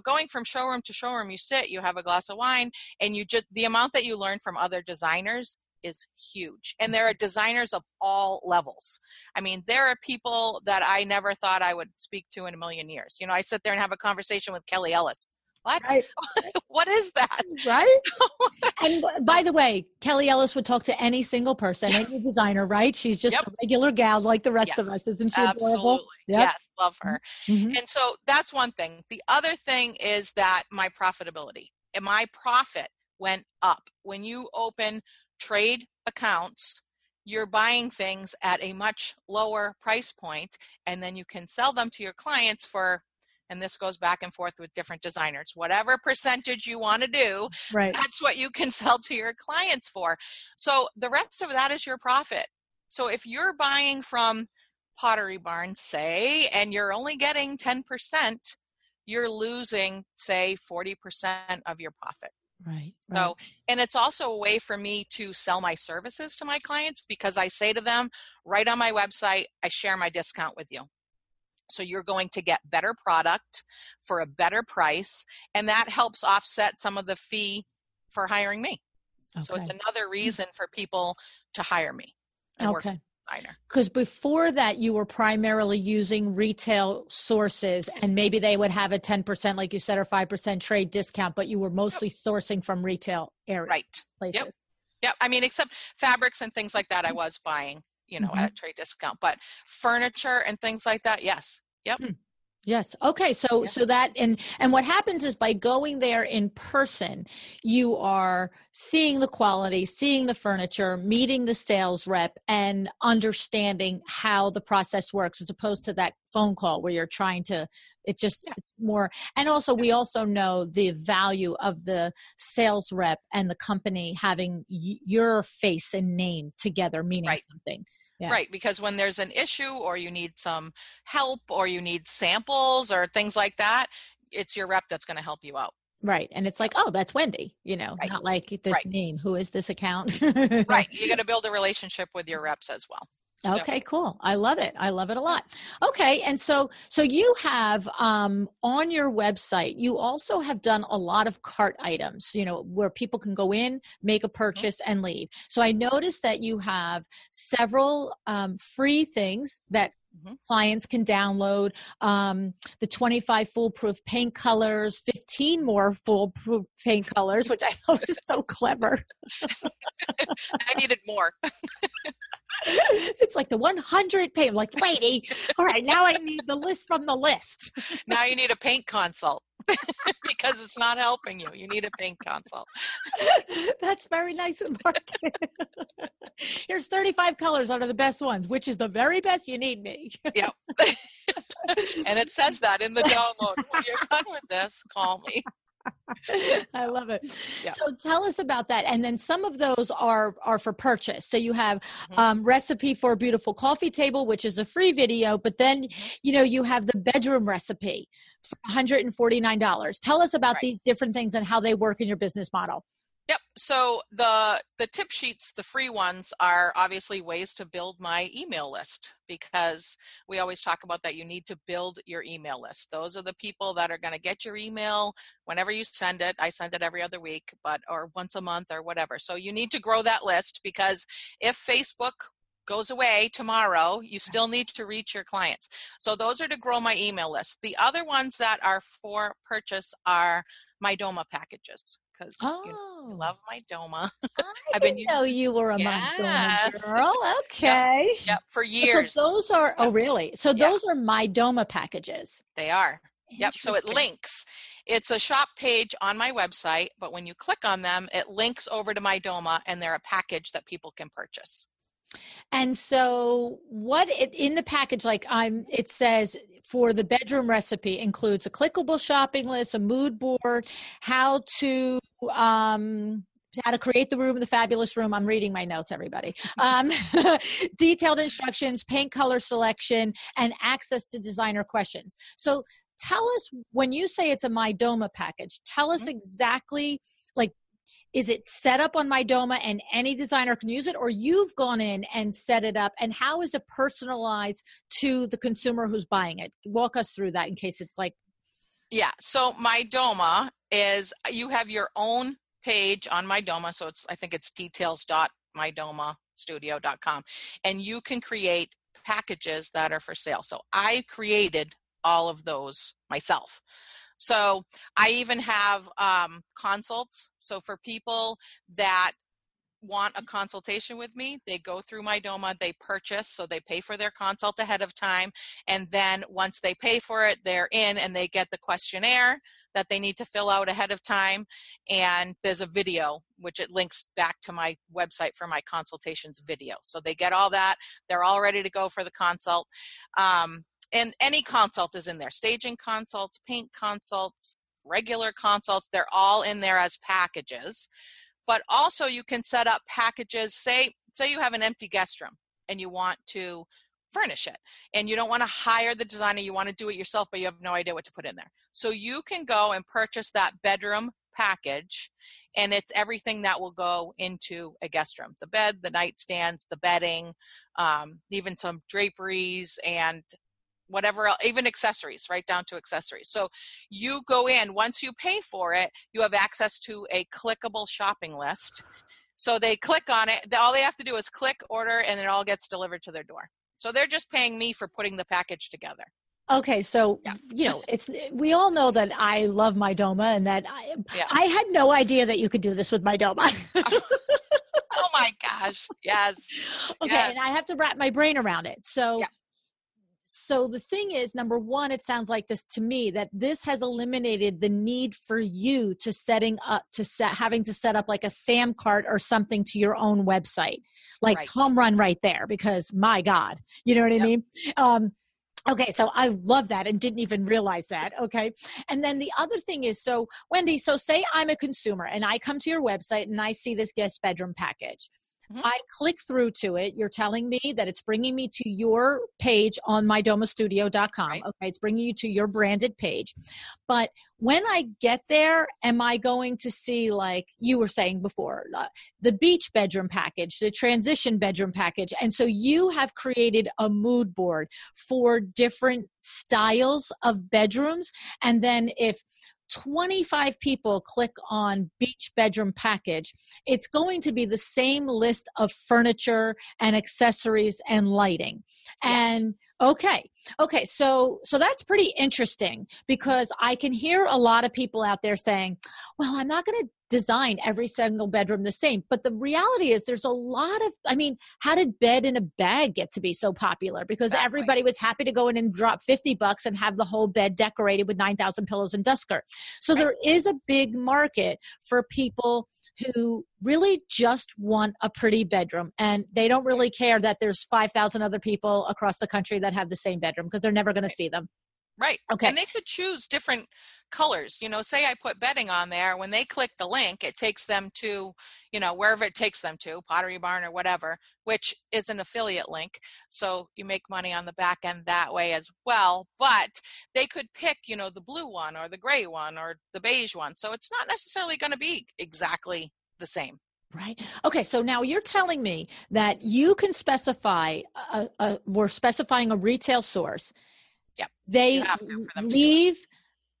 B: going from showroom to showroom. You sit, you have a glass of wine, and the amount that you learn from other designers is huge. And there are designers of all levels. I mean, there are people that I never thought I would speak to in a million years. I sit there and have a conversation with Kelly Ellis. What? Right. What is that?
A: Right. And by the way, Kelly Ellis would talk to any single person, any designer, right? She's just a regular gal like the rest of us. Isn't she adorable?
B: Absolutely. Yep. Yes. Love her. And so that's one thing. The other thing is that my profitability and my profit went up. When you open trade accounts, you're buying things at a much lower price point, and then you can sell them to your clients for, and this goes back and forth with different designers, whatever percentage you want to do, that's what you can sell to your clients for. So the rest of that is your profit. So if you're buying from Pottery Barn, say, and you're only getting 10%, you're losing, say, 40% of your profit.
A: Right.
B: So, and it's also a way for me to sell my services to my clients, because I say to them right on my website, I share my discount with you. So you're going to get better product for a better price, and that helps offset some of the fee for hiring me. Okay. So it's another reason for people to hire me. Okay.
A: Because before that, you were primarily using retail sources, and maybe they would have a 10%, like you said, or 5% trade discount, but you were mostly sourcing from retail areas, places.
B: Yep. I mean, except fabrics and things like that, I was buying, at a trade discount, but furniture and things like that, yes. Yep.
A: Yes. Okay. So that, and what happens is by going there in person, you are seeing the quality, seeing the furniture, meeting the sales rep, and understanding how the process works, as opposed to that phone call where you're trying to, it's more. And also, we also know the value of the sales rep and the company having your face and name together, meaning something. Yeah.
B: Right. Because when there's an issue or you need some help or you need samples or things like that, it's your rep that's going to help you out.
A: Right. And it's
B: Yep.
A: like, oh, that's Wendy,
B: Right.
A: not like this
B: Right.
A: name. Who is this account?
B: Right. You got to build a relationship with your reps as well.
A: Okay, cool. I love it. I love it a lot. Okay. And so you have, on your website, you also have done a lot of cart items, where people can go in, make a purchase and leave. So I noticed that you have several, free things that clients can download, the 25 foolproof paint colors, 15 more foolproof paint colors, which I thought was so clever.
B: I needed more.
A: It's like the 100 paint. I'm like, lady, all right, now I need the list from the list.
B: Now you need a paint consult because it's not helping you. You need a paint consult.
A: That's very nice of Mark. Here's 35 colors out of the best ones. Which is the very best? You need me.
B: Yep. And it says that in the download. When you're done with this, call me.
A: I love it.
B: Yeah.
A: So tell us about that. And then some of those are for purchase. So you have recipe for a beautiful coffee table, which is a free video, but then, you have the bedroom recipe for $149. Tell us about these different things and how they work in your business model.
B: Yep. So the tip sheets, the free ones, are obviously ways to build my email list, because we always talk about that you need to build your email list. Those are the people that are going to get your email whenever you send it. I send it every other week, or once a month or whatever. So you need to grow that list, because if Facebook goes away tomorrow, you still need to reach your clients. So those are to grow my email list. The other ones that are for purchase are my DOMA packages, because you love my DOMA.
A: I didn't know you were a my DOMA girl. Okay.
B: Yep, for years.
A: So those are, oh really? So those are my DOMA packages.
B: They are. Yep. So it links. It's a shop page on my website, but when you click on them, it links over to my DOMA, and they're a package that people can purchase.
A: And so in the package, it says for the bedroom recipe includes a clickable shopping list, a mood board, how to create the room, the fabulous room. I'm reading my notes, everybody. Detailed instructions, paint color selection, and access to designer questions. So tell us, when you say it's a My DOMA package, tell us exactly, is it set up on My DOMA and any designer can use it, or you've gone in and set it up, and how is it personalized to the consumer who's buying it? Walk us through that in case it's like.
B: Yeah. So My DOMA is, you have your own page on My DOMA. So I think it's details.mydomastudio.com, and you can create packages that are for sale. So I created all of those myself. So I even have consults. So for people that want a consultation with me, they go through My DOMA, they purchase, so they pay for their consult ahead of time. And then once they pay for it, they're in and they get the questionnaire that they need to fill out ahead of time. And there's a video, which it links back to my website for my consultations video. So they get all that. They're all ready to go for the consult. And any consult is in there. Staging consults, paint consults, regular consults, they're all in there as packages. But also you can set up packages. Say you have an empty guest room and you want to furnish it, and you don't want to hire the designer, you want to do it yourself, but you have no idea what to put in there. So you can go and purchase that bedroom package, and it's everything that will go into a guest room. The bed, the nightstands, the bedding, even some draperies and whatever else, even accessories, right down to accessories. So you go in, once you pay for it, you have access to a clickable shopping list. So they click on it, all they have to do is click, order, and it all gets delivered to their door. So they're just paying me for putting the package together.
A: Okay. So, we all know that I love My DOMA, and that I had no idea that you could do this with My DOMA.
B: Oh my gosh. Yes.
A: Okay.
B: Yes.
A: And I have to wrap my brain around it. So, So the thing is, number one, it sounds like this to me, that this has eliminated the need for you to having to set up like a SAM cart or something to your own website, home run right there, because my God, you know what I mean? Okay. So I love that and didn't even realize that. Okay. And then the other thing is, so Wendy, say I'm a consumer and I come to your website and I see this guest bedroom package.
B: Mhm.
A: I click through to it. You're telling me that it's bringing me to your page on mydomastudio.com.
B: Right.
A: Okay. It's bringing you to your branded page. But when I get there, am I going to see, like you were saying before, the beach bedroom package, the transition bedroom package? And so you have created a mood board for different styles of bedrooms. And then if 25 people click on beach bedroom package, it's going to be the same list of furniture and accessories and lighting.
B: Yes.
A: And okay. So that's pretty interesting, because I can hear a lot of people out there saying, well, I'm not going to design every single bedroom the same. But the reality is there's a lot of, how did bed in a bag get to be so popular? Because
B: Exactly.
A: everybody was happy to go in and drop $50 and have the whole bed decorated with 9,000 pillows and duster. So
B: Right.
A: there is a big market for people who really just want a pretty bedroom, and they don't really care that there's 5,000 other people across the country that have the same bedroom, because they're never going to see them.
B: Right.
A: Okay.
B: And they could choose different colors. Say I put bedding on there. When they click the link, it takes them to, wherever it takes them to, Pottery Barn or whatever, which is an affiliate link. So you make money on the back end that way as well. But they could pick, the blue one or the gray one or the beige one. So it's not necessarily going to be exactly the same.
A: Right. Okay. So now you're telling me that you can specify, we're specifying a retail source.
B: Yep.
A: They
B: You have to for them to
A: leave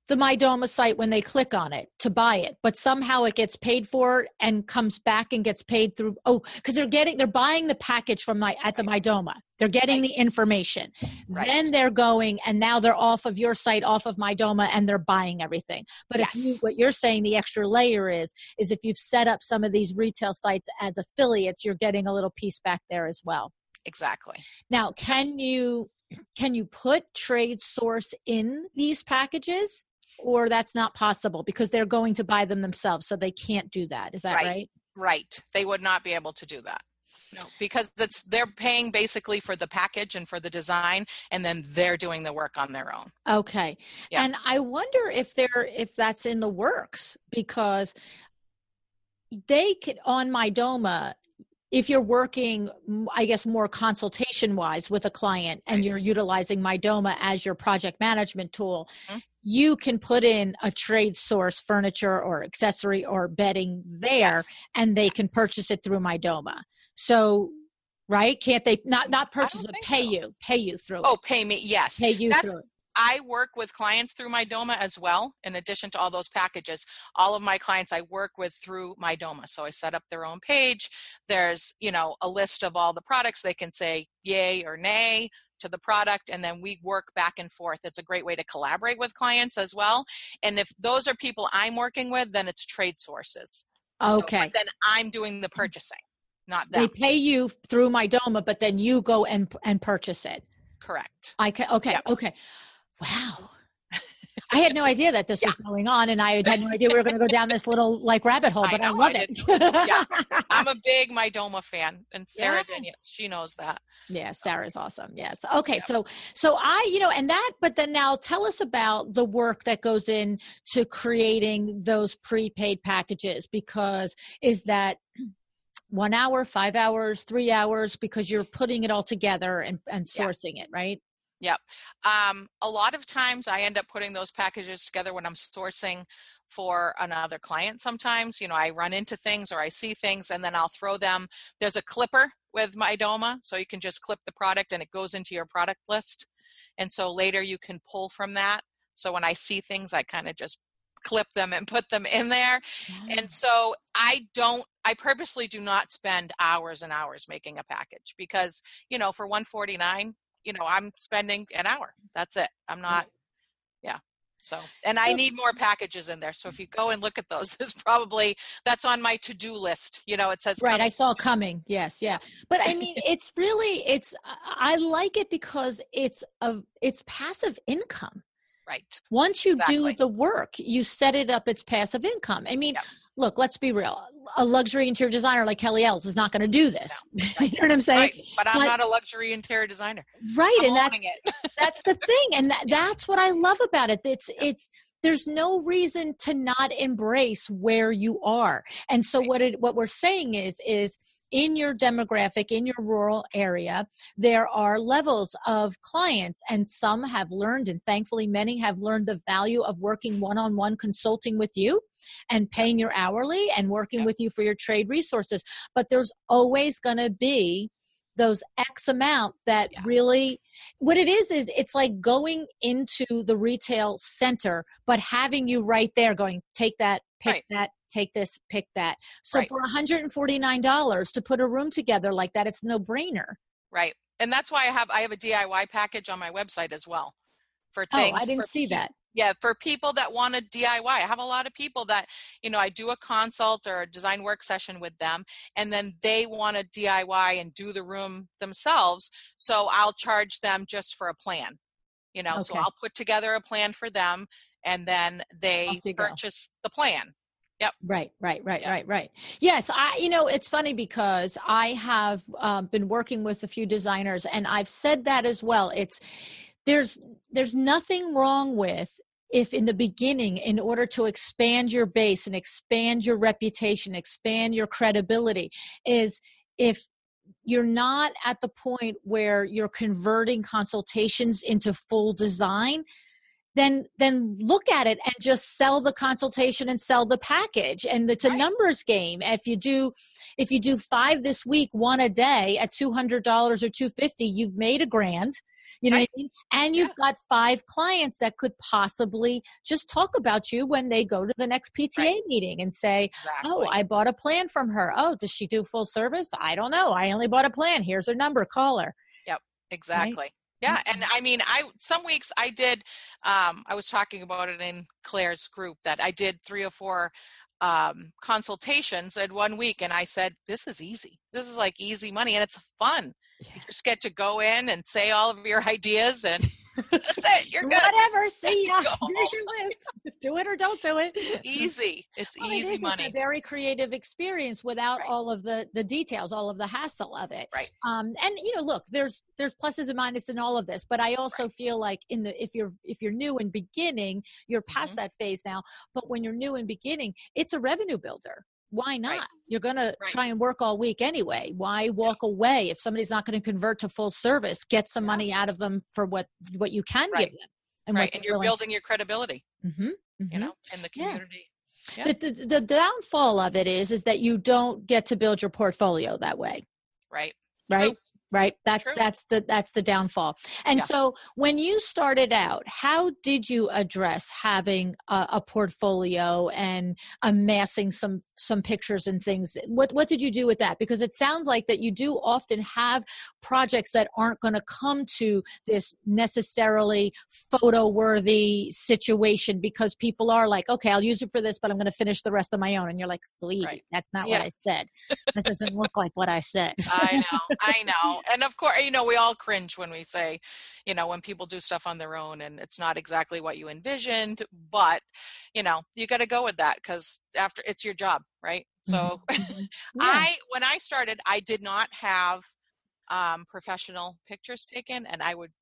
A: the MyDoma site when they click on it to buy it, but somehow it gets paid for and comes back and gets paid through. Oh, because they're buying the package from the MyDoma. They're getting the information.
B: Right.
A: Then they're going, and now they're off of your site, off of MyDoma, and they're buying everything. But
B: Yes.
A: what you're saying, the extra layer is if you've set up some of these retail sites as affiliates, you're getting a little piece back there as well.
B: Exactly.
A: Now, can you put trade source in these packages, or that's not possible because they're going to buy them themselves, so they can't do that? Is that right?
B: Right. They would not be able to do that. No, because they're paying basically for the package and for the design, and then they're doing the work on their own.
A: Okay. Yeah. And I wonder if that's in the works, because they could, on MyDoma, if you're working, I guess, more consultation wise with a client and you're utilizing MyDoma as your project management tool, you can put in a trade source furniture or accessory or bedding there, and they can purchase it through MyDoma. So, right? Can't they not purchase it, pay you through it?
B: Oh, pay me. Yes.
A: Pay you through it.
B: I work with clients through MyDoma as well. In addition to all those packages, all of my clients I work with through MyDoma. So I set up their own page. There's, a list of all the products. They can say yay or nay to the product, and then we work back and forth. It's a great way to collaborate with clients as well. And if those are people I'm working with, then it's trade sources.
A: Okay.
B: So, then I'm doing the purchasing, not them.
A: They pay you through MyDoma, but then you go and purchase it.
B: Correct.
A: Okay. Wow. I had no idea that this was going on, and I had no idea we were going to go down this little rabbit hole, but I love it.
B: I'm a big MyDoma fan, and Sarah Daniel, she knows that.
A: Yeah, Sarah's awesome. Yes. Okay. So but then now tell us about the work that goes into creating those prepaid packages, because is that 1 hour, 5 hours, 3 hours, because you're putting it all together and sourcing it, right?
B: Yep. A lot of times I end up putting those packages together when I'm sourcing for another client. Sometimes, I run into things or I see things, and then I'll throw them. There's a clipper with MyDoma, so you can just clip the product and it goes into your product list. And so later you can pull from that. So when I see things, I kind of just clip them and put them in there. Yeah. And so I purposely do not spend hours and hours making a package, because, for $149, I'm spending an hour. That's it. I'm not, So I need more packages in there. So if you go and look at those, that's on my to-do list. It says,
A: right. I saw coming. Yes. Yeah. But I like it because it's passive income.
B: Right.
A: Once you do the work, you set it up, it's passive income. Look, let's be real. A luxury interior designer like Kelly Ells is not going to do this. No, right. You know what I'm saying?
B: Right. But I'm not a luxury interior designer.
A: Right. And that's the thing. And that's what I love about it. There's no reason to not embrace where you are. And so what we're saying is in your demographic, in your rural area, there are levels of clients, and some have learned, and thankfully many have learned the value of working one-on-one consulting with you and paying your hourly and working with you for your trade resources. But there's always going to be those X amount that really, what it is it's like going into the retail center, but having you right there going, take that, pick that, take this, pick that. So for $149 to put a room together like that, it's no brainer.
B: Right. And that's why I have a DIY package on my website as well for things.
A: Oh, I didn't see that.
B: Yeah, for people that want to DIY. I have a lot of people that, I do a consult or a design work session with them, and then they want to DIY and do the room themselves. So I'll charge them just for a plan, so I'll put together a plan for them, and then they purchase the plan. Yep. Right.
A: Yes. It's funny because I have been working with a few designers, and I've said that as well. There's nothing wrong with, if in the beginning, in order to expand your base and expand your reputation, expand your credibility, is if you're not at the point where you're converting consultations into full design, then look at it and just sell the consultation and sell the package. And it's a numbers game. If you do 5 this week, 1 a day at $200 or $250, you've made $1,000. You know what I mean? And you've got 5 clients that could possibly just talk about you when they go to the next PTA meeting and say, oh, I bought a plan from her. Oh, does she do full service? I don't know. I only bought a plan. Here's her number. Call her.
B: Yep, exactly. Right? Yeah. And I mean, some weeks I did, I was talking about it in Claire's group that I did 3 or 4 consultations in 1 week. And I said, this is easy. This is like easy money, and it's fun. Yeah. You just get to go in and say all of your ideas, and that's it. You're good.
A: Whatever. See ya. Here's your list. Do it or don't do it.
B: Easy. It's easy money.
A: It's a very creative experience without all of the details, all of the hassle of it.
B: Right.
A: And look, there's pluses and minuses in all of this, but I also feel like if you're new and beginning, you're past that phase now. But when you're new and beginning, it's a revenue builder. Why not? Right. You're going to try and work all week anyway. Why walk away if somebody's not going to convert to full service? Get some money out of them for what you can give them.
B: And you're building your credibility, in the community.
A: Yeah. The downfall of it is that you don't get to build your portfolio that way.
B: Right.
A: Right.
B: True.
A: Right. That's the downfall. And so when you started out, how did you address having a portfolio and amassing some pictures and things? What did you do with that? Because it sounds like that you do often have projects that aren't going to come to this necessarily photo worthy situation, because people are like, okay, I'll use it for this, but I'm going to finish the rest of my own. And you're like, sweetie, that's not what I said. That doesn't look like what I said.
B: I know. And of course, we all cringe when we say, when people do stuff on their own and it's not exactly what you envisioned, but, you got to go with that because after it's your job, right? So when I started, I did not have professional pictures taken, and I would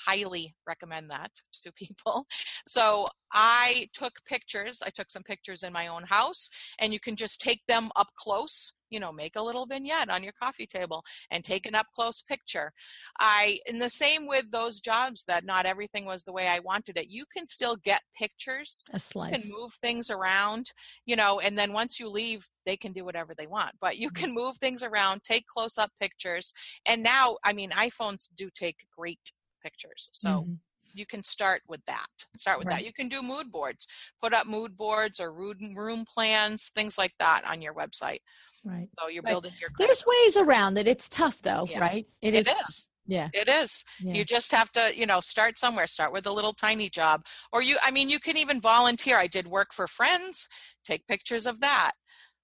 B: highly recommend that to people. So I took pictures. I took some pictures in my own house, and you can just take them up close. Make a little vignette on your coffee table and take an up close picture. And the same with those jobs that not everything was the way I wanted it. You can still get pictures.
A: A slice.
B: You can move things around, and then once you leave, they can do whatever they want. But you can move things around, take close up pictures. And now, iPhones do take great pictures. So you can start with that. That. You can do mood boards, put up mood boards or room plans, things like that on your website.
A: Right.
B: So you're building your
A: credit. There's ways around it. It's tough though, right?
B: It is.
A: Yeah.
B: It is. Yeah. You just have to, start somewhere. Start with a little tiny job. Or you can even volunteer. I did work for friends, take pictures of that.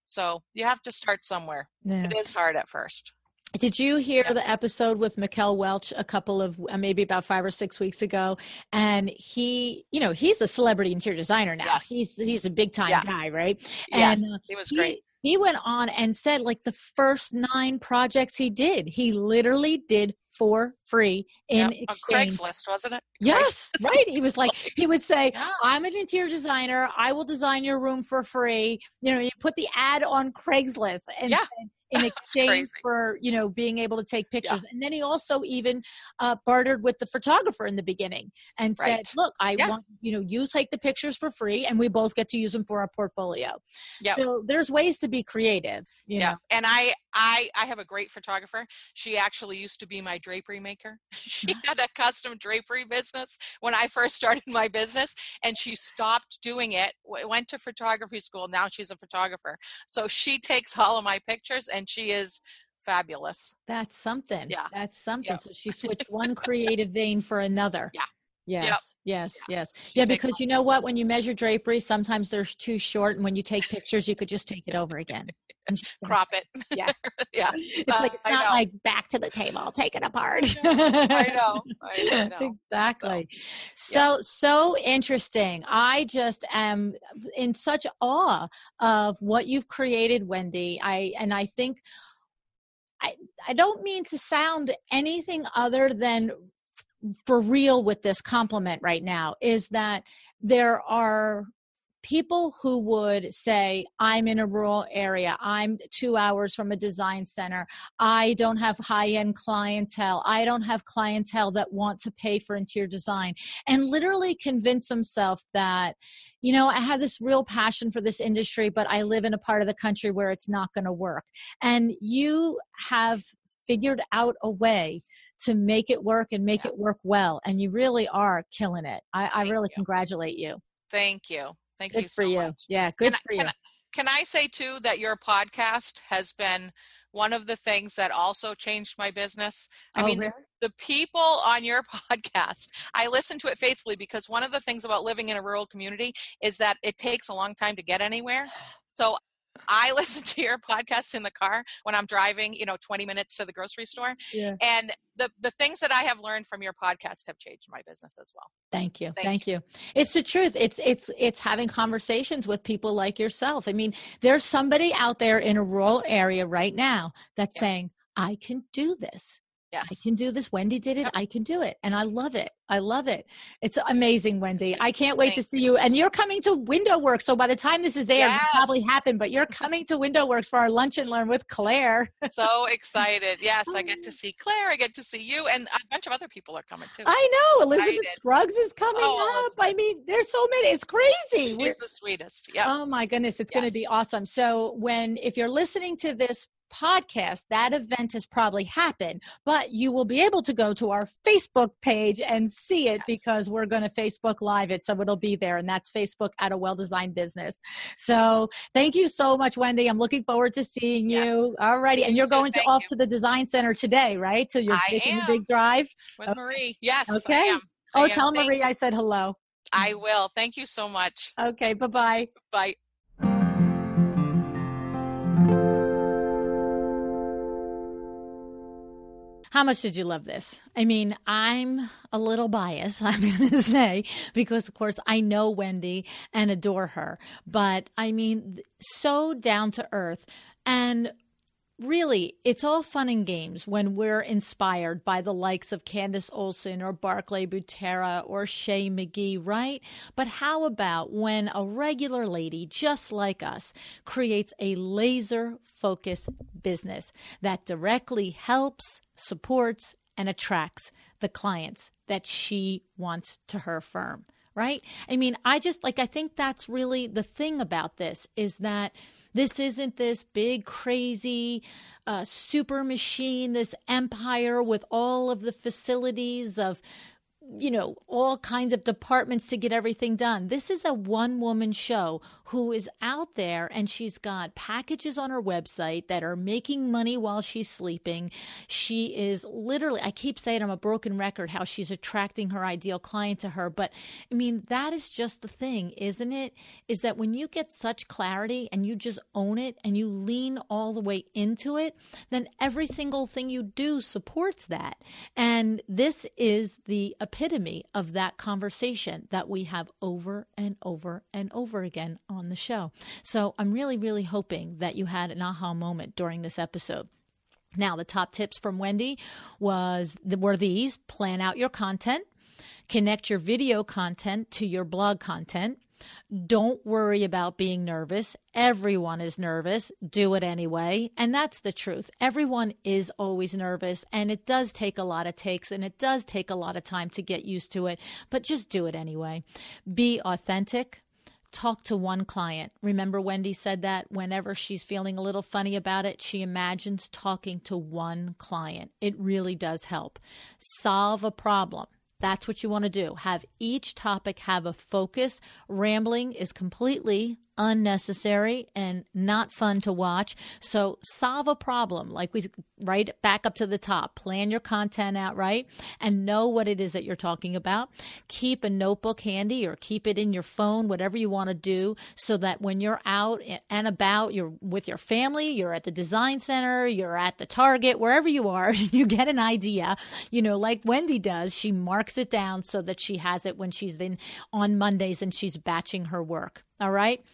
B: So you have to start somewhere. Yeah. It is hard at first.
A: Did you hear the episode with Mikkel Welch a couple of maybe about 5 or 6 weeks ago? And he, he's a celebrity interior designer now. Yes. He's a big time guy, right?
B: And he was great.
A: He went on and said like the first 9 projects he did, he literally did for free in exchange.
B: On Craigslist, wasn't it?
A: Yes, right. He was like, he would say, I'm an interior designer. I will design your room for free. You put the ad on Craigslist and said, in exchange
B: crazy.
A: for, being able to take pictures.
B: Yeah.
A: And then he also even bartered with the photographer in the beginning and said,
B: Right.
A: look, I
B: Yeah.
A: want, you take the pictures for free and we both get to use them for our portfolio.
B: Yep.
A: So there's ways to be creative,
B: Yeah.
A: know.
B: And I have a great photographer. She actually used to be my drapery maker. She had a custom drapery business when I first started my business, and she stopped doing it, went to photography school. Now she's a photographer. So she takes all of my pictures, and she is fabulous.
A: That's something.
B: Yeah.
A: That's something.
B: Yep.
A: So she switched one creative vein for another.
B: Yeah. Yep.
A: Yes, yes,
B: Yeah.
A: yes.
B: She
A: Yeah,
B: takes
A: because you know what? When you measure drapery, sometimes they're too short. And when you take pictures, you could just take it over again.
B: crop it.
A: Yeah.
B: Yeah.
A: It's like, it's
B: I
A: not
B: know.
A: like back to the table, take it apart.
B: I know.
A: Exactly.
B: So,
A: So interesting. I just am in such awe of what you've created, Wendy. I think I don't mean to sound anything other than for real with this compliment right now, is that there are people who would say, I'm in a rural area, I'm 2 hours from a design center, I don't have high-end clientele, I don't have clientele that want to pay for interior design, and literally convince themselves that, I have this real passion for this industry, but I live in a part of the country where it's not going to work. And you have figured out a way to make it work and make it work well. And you really are killing it. I really congratulate you.
B: Thank you. Thank
A: Good
B: you
A: for
B: so
A: you.
B: much.
A: Yeah, good for you.
B: Can I say too that your podcast has been one of the things that also changed my business? I mean,
A: really?
B: the people on your podcast, I listen to it faithfully, because one of the things about living in a rural community is that it takes a long time to get anywhere. So I listen to your podcast in the car when I'm driving, 20 minutes to the grocery store.
A: Yeah.
B: And the things that I have learned from your podcast have changed my business as well.
A: Thank you. Thank you. It's the truth. It's having conversations with people like yourself. I mean, there's somebody out there in a rural area right now that's saying, I can do this.
B: Yes.
A: I can do this. Wendy did it. Yep. I can do it. And I love it. I love it. It's amazing, Wendy. I can't wait to see you. And you're coming to Window Works. So by the time this is aired, it'll probably happen, but you're coming to Window Works for our Lunch and Learn with Claire.
B: So excited. Yes, I get to see Claire. I get to see you. And a bunch of other people are coming too.
A: I know. Elizabeth Scruggs is coming up. I mean, there's so many. It's crazy.
B: She's the sweetest. Yeah.
A: Oh my goodness. It's going to be awesome. So if you're listening to this podcast, that event has probably happened, but you will be able to go to our Facebook page and see it because we're going to Facebook Live it. So it'll be there, and that's Facebook at A Well-Designed Business. So thank you so much, Wendy. I'm looking forward to seeing you. All righty. And you're going off to the design center today, right? So you're taking a big drive
B: with Marie. Yes.
A: Okay. Tell Marie I said hello.
B: I will. Thank you so much.
A: Okay. Bye-bye.
B: Bye.
A: How much did you love this? I mean, I'm a little biased, I'm going to say, because, of course, I know Wendy and adore her. But, I mean, so down to earth. And really, it's all fun and games when we're inspired by the likes of Candace Olson or Barclay Butera or Shay McGee, right? But how about when a regular lady just like us creates a laser-focused business that directly helps, supports, and attracts the clients that she wants to her firm, right? I mean, I think that's really the thing about this, is that this isn't this big, crazy super machine, this empire with all of the facilities of, all kinds of departments to get everything done. This is a one-woman show who is out there, and she's got packages on her website that are making money while she's sleeping. She is literally, I keep saying I'm a broken record, how she's attracting her ideal client to her. But I mean, that is just the thing, isn't it? Is that when you get such clarity and you just own it and you lean all the way into it, then every single thing you do supports that. And this is the epitome of that conversation that we have over and over and over again on the show. So I'm really, really hoping that you had an aha moment during this episode. Now, the top tips from Wendy were these: plan out your content, connect your video content to your blog content, Don't worry about being nervous. Everyone is nervous. Do it anyway. And that's the truth. Everyone is always nervous, and it does take a lot of takes, and it does take a lot of time to get used to it, but just do it anyway. Be authentic. Talk to one client. Remember Wendy said that whenever she's feeling a little funny about it, she imagines talking to one client. It really does help. Solve a problem. That's what you want to do. Have each topic have a focus. Rambling is completely unnecessary and not fun to watch. So solve a problem, like we right back up to the top. Plan your content out, right? And know what it is that you're talking about. Keep a notebook handy or keep it in your phone, whatever you want to do, so that when you're out and about, you're with your family, you're at the design center, you're at the Target, wherever you are, you get an idea, like Wendy does. She marks it down so that she has it when she's in on Mondays and she's batching her work. All right.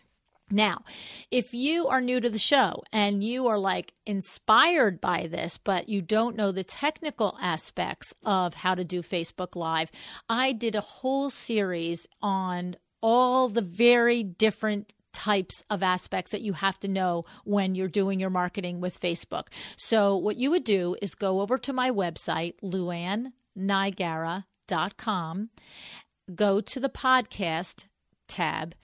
A: Now, if you are new to the show and you are like inspired by this, but you don't know the technical aspects of how to do Facebook Live, I did a whole series on all the very different types of aspects that you have to know when you're doing your marketing with Facebook. So what you would do is go over to my website, luannigara.com, go to the podcast tab,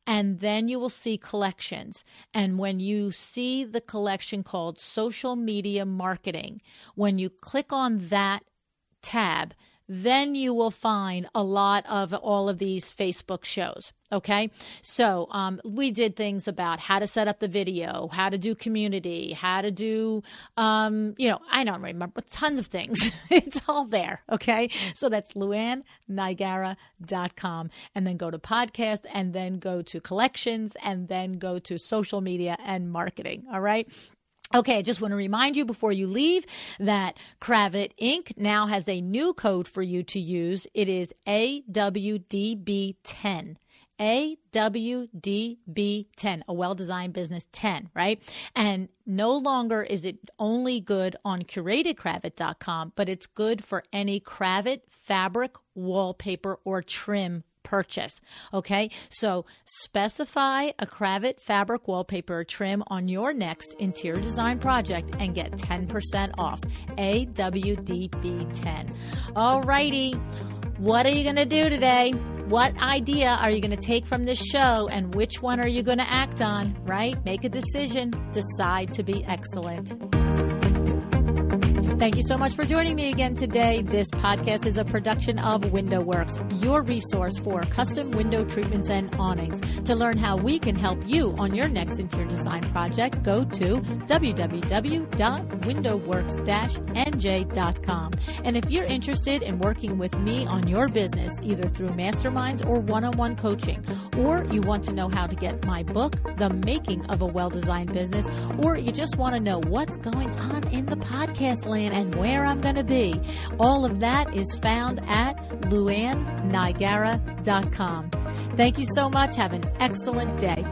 A: and then you will see collections. And when you see the collection called Social Media Marketing, when you click on that tab, then you will find a lot of all of these Facebook shows. Okay. So we did things about how to set up the video, how to do community, how to do, I don't remember, tons of things. It's all there. Okay. So that's luannigara.com, and then go to podcast, and then go to collections, and then go to social media and marketing. All right. Okay, I just want to remind you before you leave that Cravat Inc. now has a new code for you to use. It is AWDB10. AWDB10, a well-designed business 10, right? And no longer is it only good on curatedcravat.com, but it's good for any Cravat fabric, wallpaper, or trim purchase. Okay, so specify a Cravat fabric, wallpaper, or trim on your next interior design project and get 10% off. AWDB10. All righty. What are you going to do today? What idea are you going to take from this show, and which one are you going to act on, right? Make a decision. Decide to be excellent. Thank you so much for joining me again today. This podcast is a production of WindowWorks, your resource for custom window treatments and awnings. To learn how we can help you on your next interior design project, go to www.windowworks-nj.com. And if you're interested in working with me on your business, either through masterminds or one-on-one coaching, or you want to know how to get my book, The Making of a Well-Designed Business, or you just want to know what's going on in the podcast land and where I'm going to be, all of that is found at luannigara.com. Thank you so much. Have an excellent day.